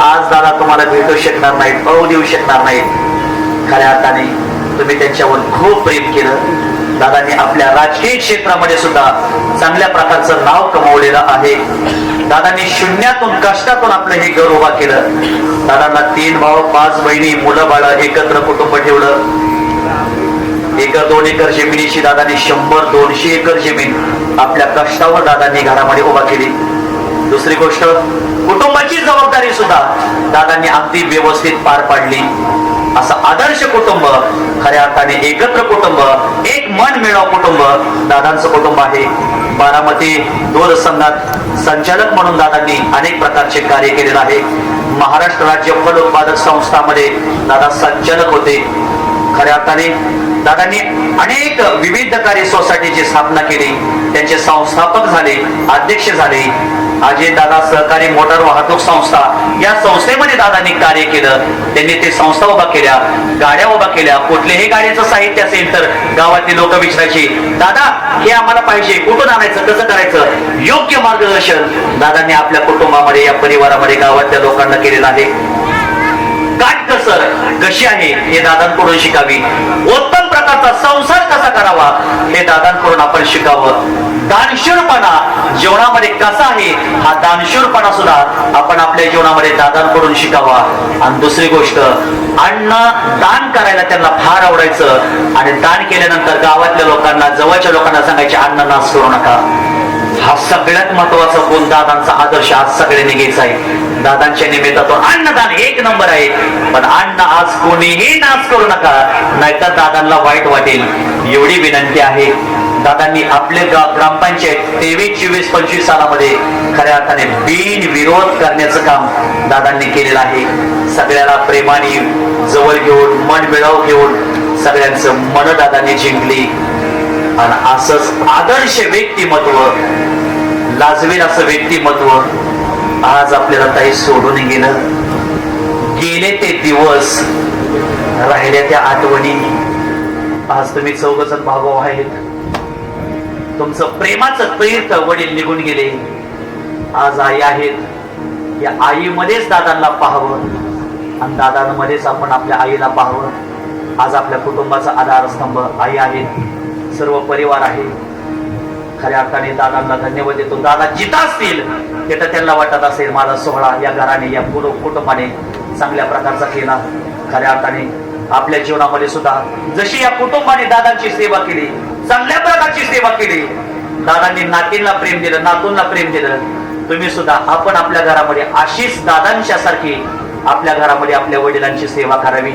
आज दादा तुम्हाला भेटू शकणार नाहीत, पाहू देऊ शकणार नाहीत. खऱ्या अर्थाने तुम्ही त्यांच्यावर खूप प्रेम केलं. दादांनी आपल्या राजकीय क्षेत्रामध्ये सुद्धा चांगल्या प्रकारचं नाव कमवलेलं आहे. दादांनी शून्यातून कष्टातून आपलं हे घर उभा केलं. दादांना 3 भाऊ 5 बहिणी, मुलं बाळ, एकत्र कुटुंब ठेवलं. 1-2 एकर जमिनीची दादांनी 100-200 एकर जमीन आपल्या कष्टावर दादांनी घरामध्ये उभा केली. दुसरी गोष्ट, कुटुंबाची जबाबदारी सुद्धा दादांनी अगदी व्यवस्थित पार पाडली. असं आदर्श कुटुंब, खऱ्या अर्थाने एकत्र कुटुंब, एक मन मिळाव कुटुंब दादांचं कुटुंब आहे. बारामती दूध संघात संचालक म्हणून दादांनी अनेक प्रकारचे कार्य केलेलं आहे. महाराष्ट्र राज्य फल उत्पादक संस्थामध्ये दादा संचालक होते. खऱ्या अर्थाने दादांनी अनेक विविध कार्य सोसायटीची स्थापना केली, त्यांचे संस्थापक झाले, अध्यक्ष झाले. अजय दादा सहकारी मोटार वाहतूक संस्था या संस्थेमध्ये दादांनी कार्य केलं. त्यांनी ते संस्था उभा केल्या, गाड्या उभा केल्या. कुठल्याही गाडीचं साहित्य असेल तर गावातली लोक विचारायची, दादा हे आम्हाला पाहिजे, कुठून आणायचं, कसं करायचं, योग्य मार्गदर्शन दादांनी आपल्या कुटुंबामध्ये, या परिवारामध्ये, गावातल्या लोकांना केलेलं आहे. काटकसर कशी आहे हे दादांकडून शिकावी. उत्तम प्रकारचा संसार कसा करावा हे दादांकडून आपण शिकावं. दानशूरपणा जीवनामध्ये कसा आहे हा दानशूरपणा सुद्धा आपण आपल्या जीवनामध्ये दादांकडून शिकावा. आणि दुसरी गोष्ट, अन्न दान करायला त्यांना फार आवडायचं आणि दान केल्यानंतर गावातल्या लोकांना, जवळच्या लोकांना सांगायचे अन्न नाश करू नका. हा सगळ्यात महत्वाचा गुण दादांचा आदर्श आज सगळ्यांनी घ्यायचा आहे. दादांच्या निमित्तातून अन्नदान 1 नंबर आहे, पण अन्न आज कोणीही नाश करू नका, नाहीतर दादांना वाईट वाटेल. एवढी विनंती आहे. दादांनी आपले ग्रामपंचायत 23, 24, 25 सालामध्ये खऱ्या अर्थाने बिनविरोध करण्याचं काम दादांनी केलेलं आहे. सगळ्याला प्रेमाने जवळ घेऊन, मन मिळाव घेऊन सगळ्यांचं मन दादांनी जिंकली. आणि असंच आदर्श व्यक्तिमत्व, लाजवेल असं व्यक्तिमत्व आज आपल्याला ताई सोडून गेलं. गेले ते दिवस, राहिल्या त्या आठवणी. आज तुम्ही 4 जण भाऊ आहेत. तुमचं प्रेमाचं तीर्थ वडील निघून गेले. आज आई आहेत. या आईमध्येच दादांना पाहावं आणि दादांमध्येच आपण आपल्या आईला पाहावं. आज आपल्या कुटुंबाचा आधारस्तंभ आई आहेत, सर्व परिवार आहे. खऱ्या अर्थाने दादांना धन्यवाद देतो. दादा जिथं असतील तिथं त्यांना वाटत असेल माझा सोहळा या घराने या पूर्ण कुटुंबाने चांगल्या प्रकारचा केला. खऱ्या अर्थाने आपल्या जीवनामध्ये सुद्धा जशी या कुटुंबाने दादांची सेवा केली, चांगल्या प्रकारची सेवा केली, दादांनी नातींना प्रेम दिलं, नातूंना प्रेम दिलं, तुम्ही सुद्धा आपण आपल्या घरामध्ये अशीच दादांच्या सारखी आपल्या घरामध्ये आपल्या वडिलांची सेवा करावी.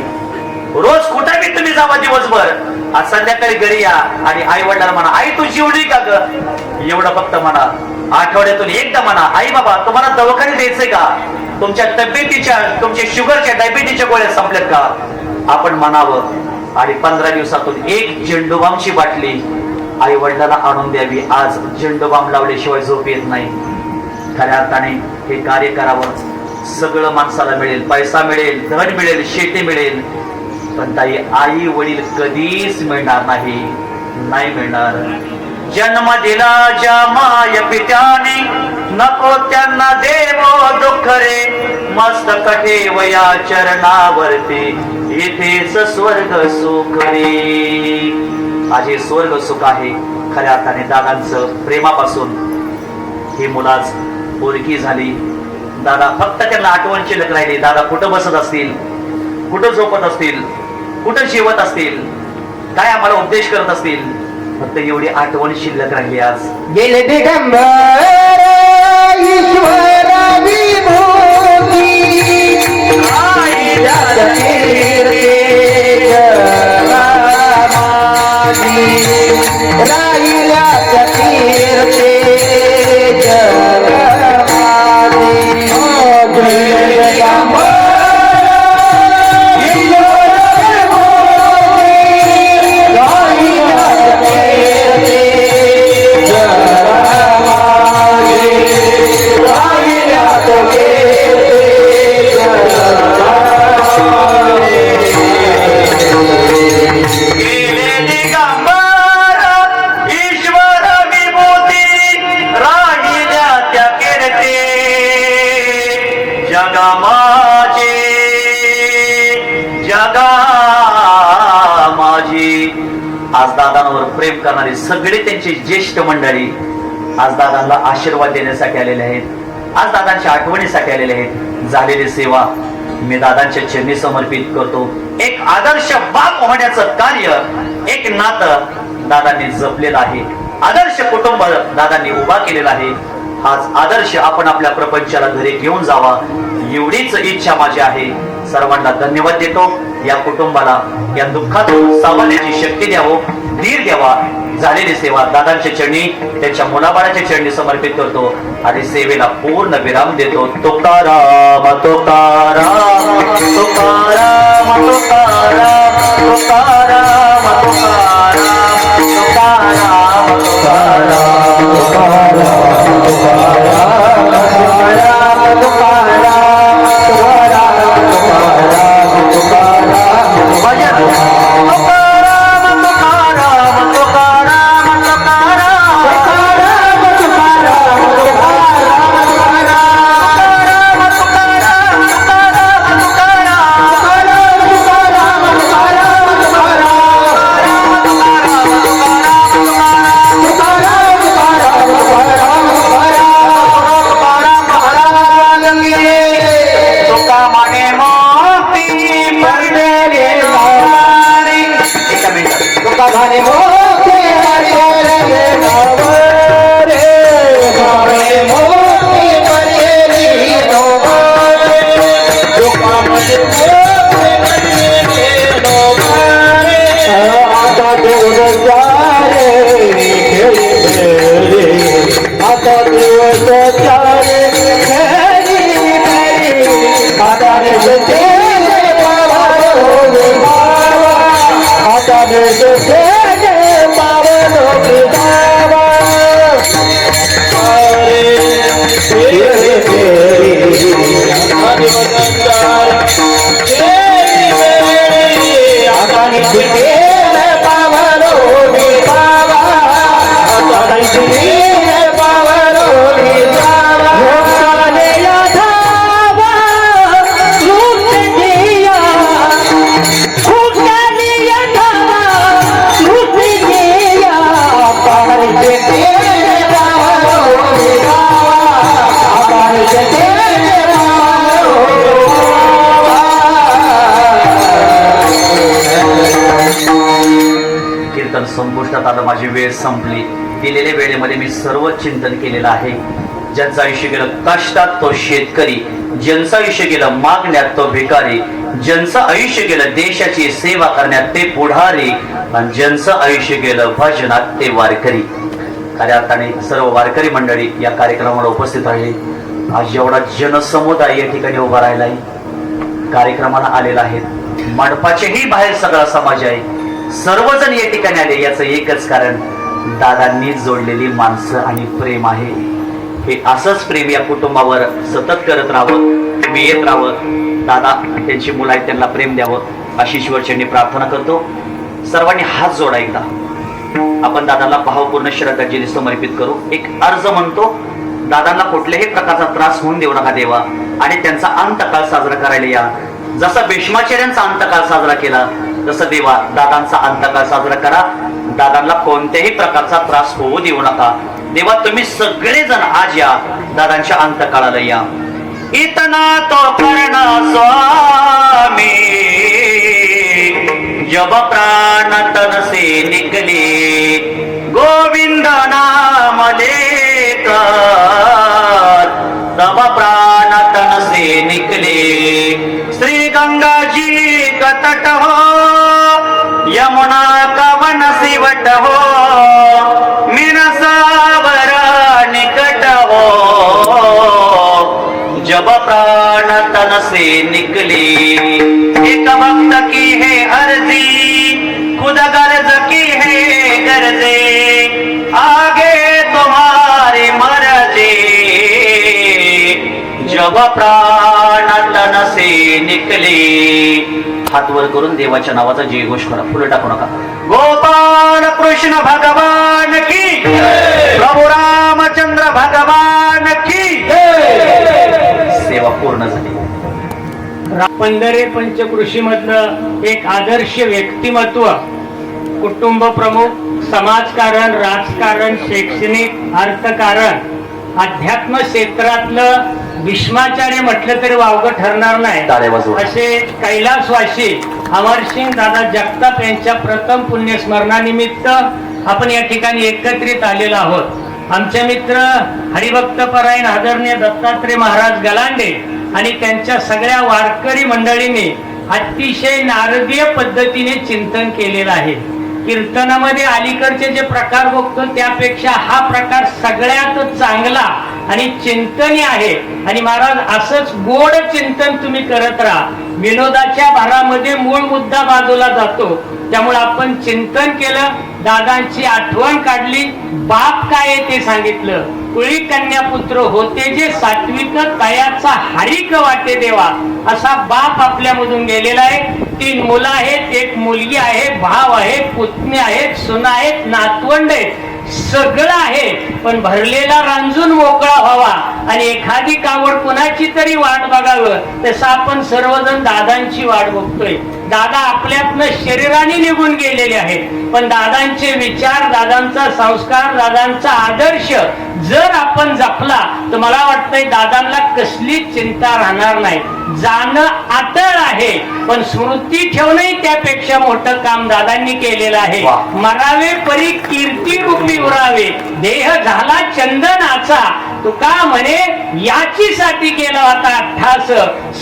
रोज कुठे बी तुम्ही जावा दिवसभर, आज संध्याकाळी घरी या आणि आई वडिलांना म्हणा, आई तू जेवली का ग, एवढं फक्त म्हणा. आठवड्यातून एकदा म्हणा, आई बाबा तुम्हाला दवाखान्यात द्यायचंय का, तुमच्या तब्येतीच्या तुमच्या शुगरच्या डायबिटीच्या गोळ्या संपल्यात का, आपण म्हणावं. आणि 15 दिवसातून एक झेंडूबामची बाटली आई वडिलांना आणून द्यावी. आज झेंडूबाम लावल्याशिवाय झोप येत नाही. खऱ्या अर्थाने हे कार्य करावं. सगळं माणसाला मिळेल, पैसा मिळेल, धन मिळेल, शेती मिळेल, पण ताई आई वडील कधीच मिळणार नाही मिळणार. जन्म दिला ज्या माय पित्याने, नको त्यांना देवो दुःख रे, मस्तक ठेवया चरणावरती, इथेच स्वर्ग सुख रे. आज हे स्वर्ग सुख आहे. खऱ्या अर्थाने दादांचं प्रेमापासून ही मुलाच पोरकी झाली. दादा फक्त त्यांना आठवण शिल्लक राहिली. दादा कुठं बसत असतील, कुठं झोपत असतील, कुठं जेवत असतील, काय आम्हाला उपदेश करत असतील, फक्त एवढी आठवण शिल्लक राहिली. आज गेले दिगंबर ईश्वर विभूती, राहिल्या तीर्थे जगमाती, राहिल्या तीर्थे जगमाती. गेले दिगंबर आज दादांवर प्रेम करणारी सगळे त्यांची ज्येष्ठ मंडळी आज दादांना आशीर्वाद देण्यासाठी आलेले आहेत. आज दादांच्या आठवणीसाठी आलेले आहेत. झालेली सेवा मी दादांच्या चरणी समर्पित करतो. एक आदर्श बाप होण्याचं कार्य, एक नातं दादांनी जपलेलं आहे. आदर्श कुटुंब दादांनी उभा केलेला आहे. हाच आदर्श आपण आपल्या प्रपंचाला घरी घेऊन जावा, एवढीच इच्छा माझी आहे. सर्वांना धन्यवाद देतो. या कुटुंबाला या दुःखातून सावरण्याची शक्ती द्यावं, धीर द्यावा. झालेली सेवा दादांच्या चरणी, त्यांच्या मुलाबाळाच्या चरणी समर्पित करतो आणि सेवेला पूर्ण विराम देतो. तुकाराम तुकाराम तुकाराम तुकाराम तुकाराम तुकाराम तुकाराम तुकाराम संपली. दिलेल्या वेळेमध्ये मी सर्व चिंतन केलेलं आहे. ज्यांचं आयुष्य गेलं कष्टात तो शेतकरी, ज्यांचं आयुष्य गेलं मागण्यात तो भिकारी, ज्यांचं आयुष्य गेलं देशाची सेवा करण्यात ते पुढारी, आणि ज्यांचं आयुष्य गेलं भजनात ते वारकरी. खऱ्या अर्थाने सर्व वारकरी मंडळी या कार्यक्रमाला उपस्थित आहे. आज एवढा जनसमुदाय या ठिकाणी उभा राहिला आहे, कार्यक्रमाला आलेला आहे. मंडपाचेही बाहेर सगळा समाज आहे. सर्वजण या ठिकाणी आले याचं एकच कारण, दादांनी जोडलेली माणसं आणि प्रेम आहे. हे असंच प्रेम या कुटुंबावर सतत करत राहावं, तुम्ही येत राहावं. दादा त्यांची मुलं आहेत त्यांना प्रेम द्यावं अशी ईश्वरचरणी प्रार्थना करतो. सर्वांनी हात जोडा एकदा. आपण दादांना भावपूर्ण श्रद्धांजली समर्पित करू. एक अर्ज म्हणतो, दादांना कुठल्याही प्रकारचा त्रास होऊन देऊ नका देवा, आणि त्यांचा अंतकाळ साजरा करायला या. जसा भीष्माचार्यांचा अंतकाळ साजरा केला तसं देवा दादांचा अंतकाळ साजरा करा. दादांना कोणत्याही प्रकारचा त्रास होऊ देऊ नका देवा. तुम्ही सगळेजण आज या, दादांच्या अंतकाळाला या. इतना तो करना स्वामी जब प्राण तन से निकले, गोविंद नाम लेकर तब प्राण तन से निकले. श्री गंगा जी का तट हो, यमुना का वन सिवट हो, मिनसावर निकट हो, जब प्राण तन से निकले. एक भक्त की है अर्जी, खुद गर्ज की है गर्जे, आगे तुम्हारी मर्जी, जब प्राण तन से निकले. हात वर करून देवाच्या नावाचा जयघोष करा. फुलं टाकू नका. गोपाल कृष्ण भगवान की, प्रभू रामचंद्र भगवान की. सेवा पूर्ण झाली. पंधरे पंचकृषी मधलं एक आदर्श व्यक्तिमत्व, कुटुंब प्रमुख, समाजकारण, राजकारण, शैक्षणिक, अर्थकारण, अध्यात्म क्षेत्रातलं भीष्माचार्य म्हटलं तरी वावगं ठरणार नाही असे कैलासवासी अमरसिंग दादा जगताप यांच्या प्रथम पुण्यस्मरणानिमित्त आपण या ठिकाणी एकत्रित आलेलो आहोत. आमचे मित्र हरिभक्तपरायण आदरणीय दत्तात्रय महाराज गलांडे आणि त्यांच्या सगळ्या वारकरी मंडळींनी अतिशय नारदीय पद्धतीने चिंतन केलेलं आहे. कीर्तनामध्ये अलीकडचे जे प्रकार बघतो त्यापेक्षा हा प्रकार सगळ्यात चांगला आणि चिंतनीय आहे. आणि महाराज असंच गोड चिंतन तुम्ही करत राहा. विनोदाच्या भरामध्ये मूळ मुद्दा बाजूला जातो. त्यामुळे आपण चिंतन केलं, दादांची आठवण काढली, बाप काय ते सांगितलं. कुळी कन्या पुत्र होते जे सात्विक तयाचा हरिक वाटे देवा, असा बाप आपल्यामधून गेलेला आहे. 3 मुलं आहेत, 1 मुलगी आहे, भाव आहे, पुतणी आहेत, सुना आहेत, नातवंड आहेत, सगळं आहे. पण भरलेला रांजून मोकळा व्हावा आणि एखादी कावड कुणाची तरी वाट बघावं, तसं आपण सर्वजण दादांची वाट बघतोय. दादा आपल्यातनं शरीराने निघून गेलेले आहेत, पण दादांचे विचार, दादांचा संस्कार, दादांचा आदर्श जर आपण जपला तर मला वाटतंय दादांना कसलीच चिंता राहणार नाही. जाणं आतळ आहे, पण स्मृती ठेवणंही त्यापेक्षा मोठं काम दादांनी केलेलं आहे. मरावे परी कीर्ती रूपी उरावे, देह झाला चंदनाचा, तुका म्हणे याचीसाठी केला होता अठ्ठास,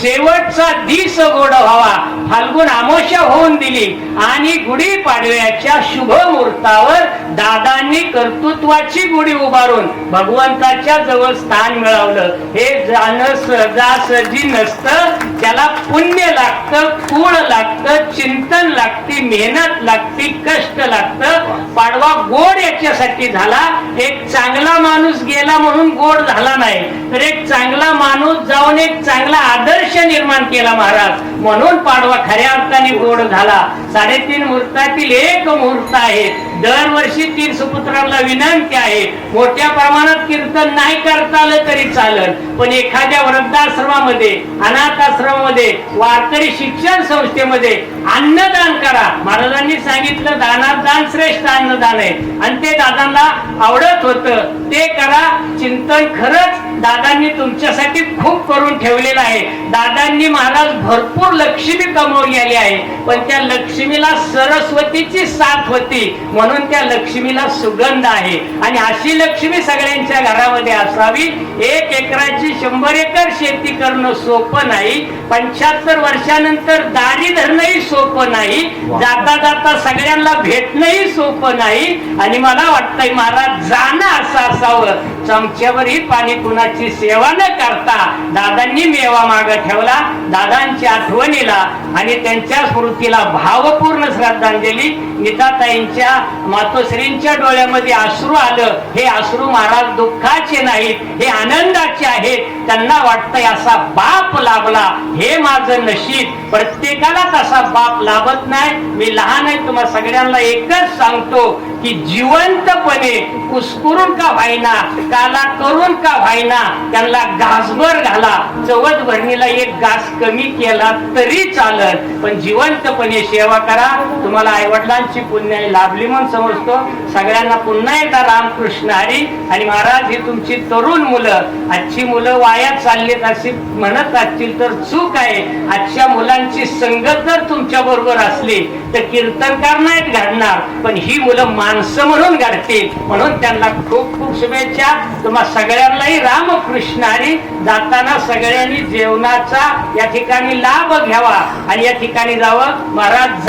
शेवटचा दिस गोड व्हावा, फाल्गुन अमावस्या होऊन दिली आणि गुढी पाडव्याच्या शुभ मुहूर्तावर दादांनी कर्तृत्वाची गुढी उभारून भगवंताच्या जवळ स्थान मिळवलं. हे जाणं सहजासहजी नसतं, त्याला पुण्य लागतं, कुळ लागतं, चिंतन लागते, मेहनत लागते, कष्ट लागतं. पाडवा गोड याच्यासाठी झाला. एक चांगला माणूस गेला म्हणून गोड झाला नाही, तर एक चांगला माणूस जाऊन एक चांगला आदर्श निर्माण केला महाराज, म्हणून पाडवा खऱ्या अर्थाने गोड झाला. 3.5 मुहूर्तातील एक मुहूर्त आहे. दरवर्षी 3 सुपुत्रांना विनंती आहे, मोठ्या प्रमाणात कीर्तन नाही करता आलं तरी चालेल, पण एखाद्या वृद्धाश्रमामध्ये, अनाथ आश्रमामध्ये, वारकरी शिक्षण संस्थेमध्ये अन्नदान करा. महाराजांनी सांगितलं दानात दान श्रेष्ठ अन्नदान आहे, आणि ते दादांना आवडत होतं, ते करा. चिंतन खरंच दादांनी तुमच्यासाठी खूप करून ठेवलेलं आहे. दादांनी महाराज भरपूर लक्ष्मी कमवली आली आहे, पण त्या लक्ष्मीला सरस्वतीची साथ होती म्हणून म्हणून त्या लक्ष्मीला सुगंध आहे. आणि अशी लक्ष्मी सगळ्यांच्या घरामध्ये असावी. 1 एकराची 100 एकर शेती करणं सोपं नाही. 75 वर्षानंतर दारी धरणंही सोपं नाही. जाता जाता सगळ्यांना भेटणंही सोपं नाही. आणि मला वाटतंय महाराज जाणं असं असावं, चमच्यावरही पाणी कुणाची सेवा न करता दादांनी मेवा माग ठेवला. दादांच्या आठवणीला आणि त्यांच्या स्मृतीला भावपूर्ण श्रद्धांजली. नीताताईंच्या मातोश्रींच्या डोळ्यामध्ये अश्रू आलं. हे अश्रू महाराज दुःखाचे नाहीत, हे आनंदाचे आहेत. त्यांना वाटतंय असा बाप लाभला, हे माझं नशीब. प्रत्येकाला तसा बाप लाभत नाही. मी लहान आहे, तुम्हाला सगळ्यांना एकच सांगतो की जिवंतपणे कुस्कुरून का व्हायना, काला करून का व्हायना, त्यांना घासभर घाला. चवत भरणीला 1 घास कमी केला तरी चालत, पण जिवंतपणे सेवा करा. तुम्हाला आईवडिलांची पुण्याई लाभली म्हणून समजतो. सगळ्यांना पुन्हा एकदा रामकृष्ण हरी. आणि महाराज, ही तुमची तरुण मुलं, आजची मुलं वाया चाललीत अशी म्हणत असतील तर चूक आहे. आजच्या मुलांची संगत जर तुमच्या बरोबर असली तर कीर्तनकार नाहीत घडणार, पण ही मुलं माणसं म्हणून घडतील. म्हणून त्यांना खूप खूप शुभेच्छा. तुम्हा सगळ्यांनाही रामकृष्ण हरी. जाताना सगळ्यांनी जेवणाचा या ठिकाणी लाभ घ्यावा आणि या ठिकाणी जावं. महाराज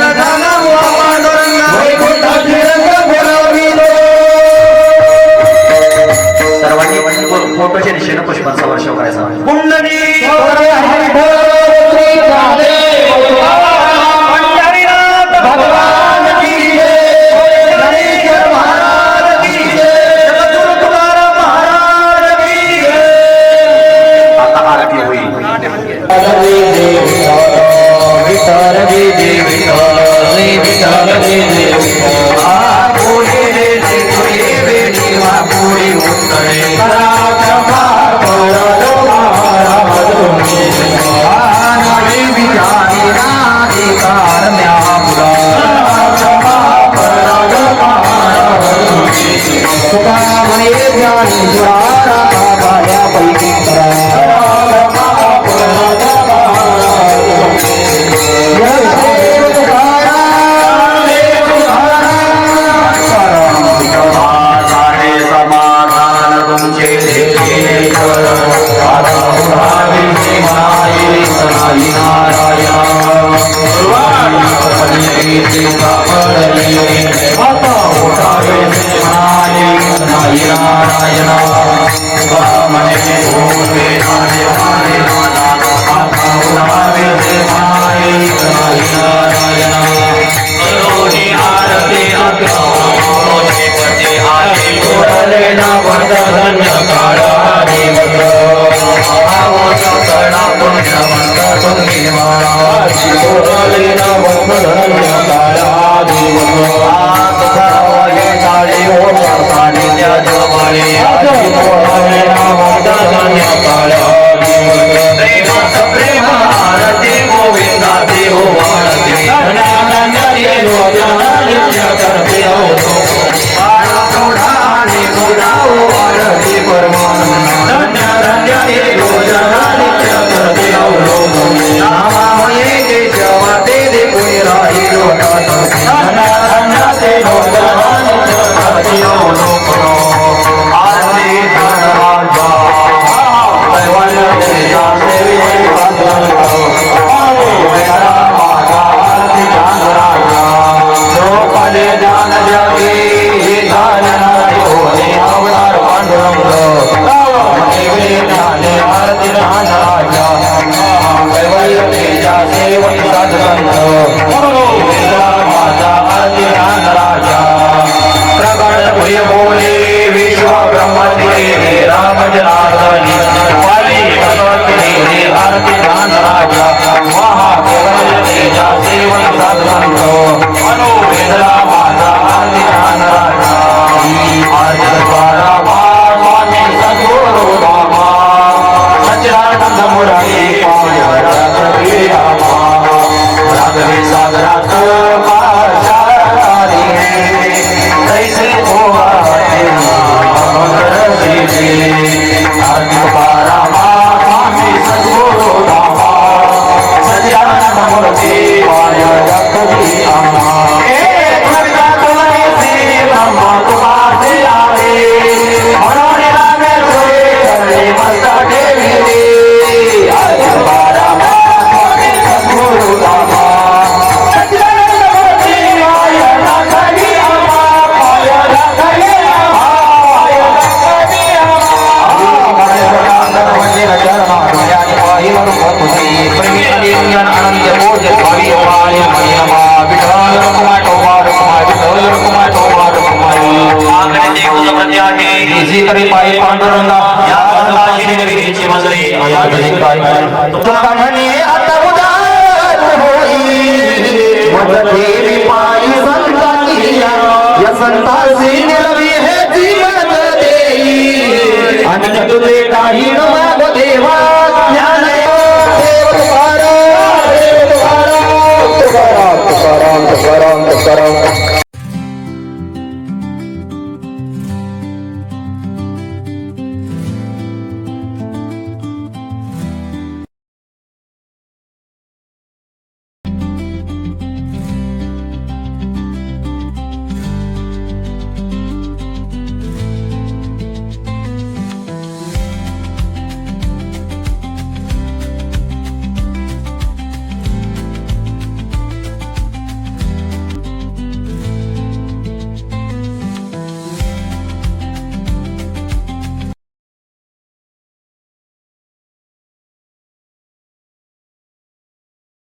सर्वांनी फोटोच्या दिशेने पुष्पांचा वर्षाव करायचा. आता आरती होईल. जाते आहे निजी करे पायी पांडुरंगा या संतांची निर्मितीची मजरी या तुझी काय तुका म्हणे आता उदार होई मज देवी पायी संतांची या संतांची निलवी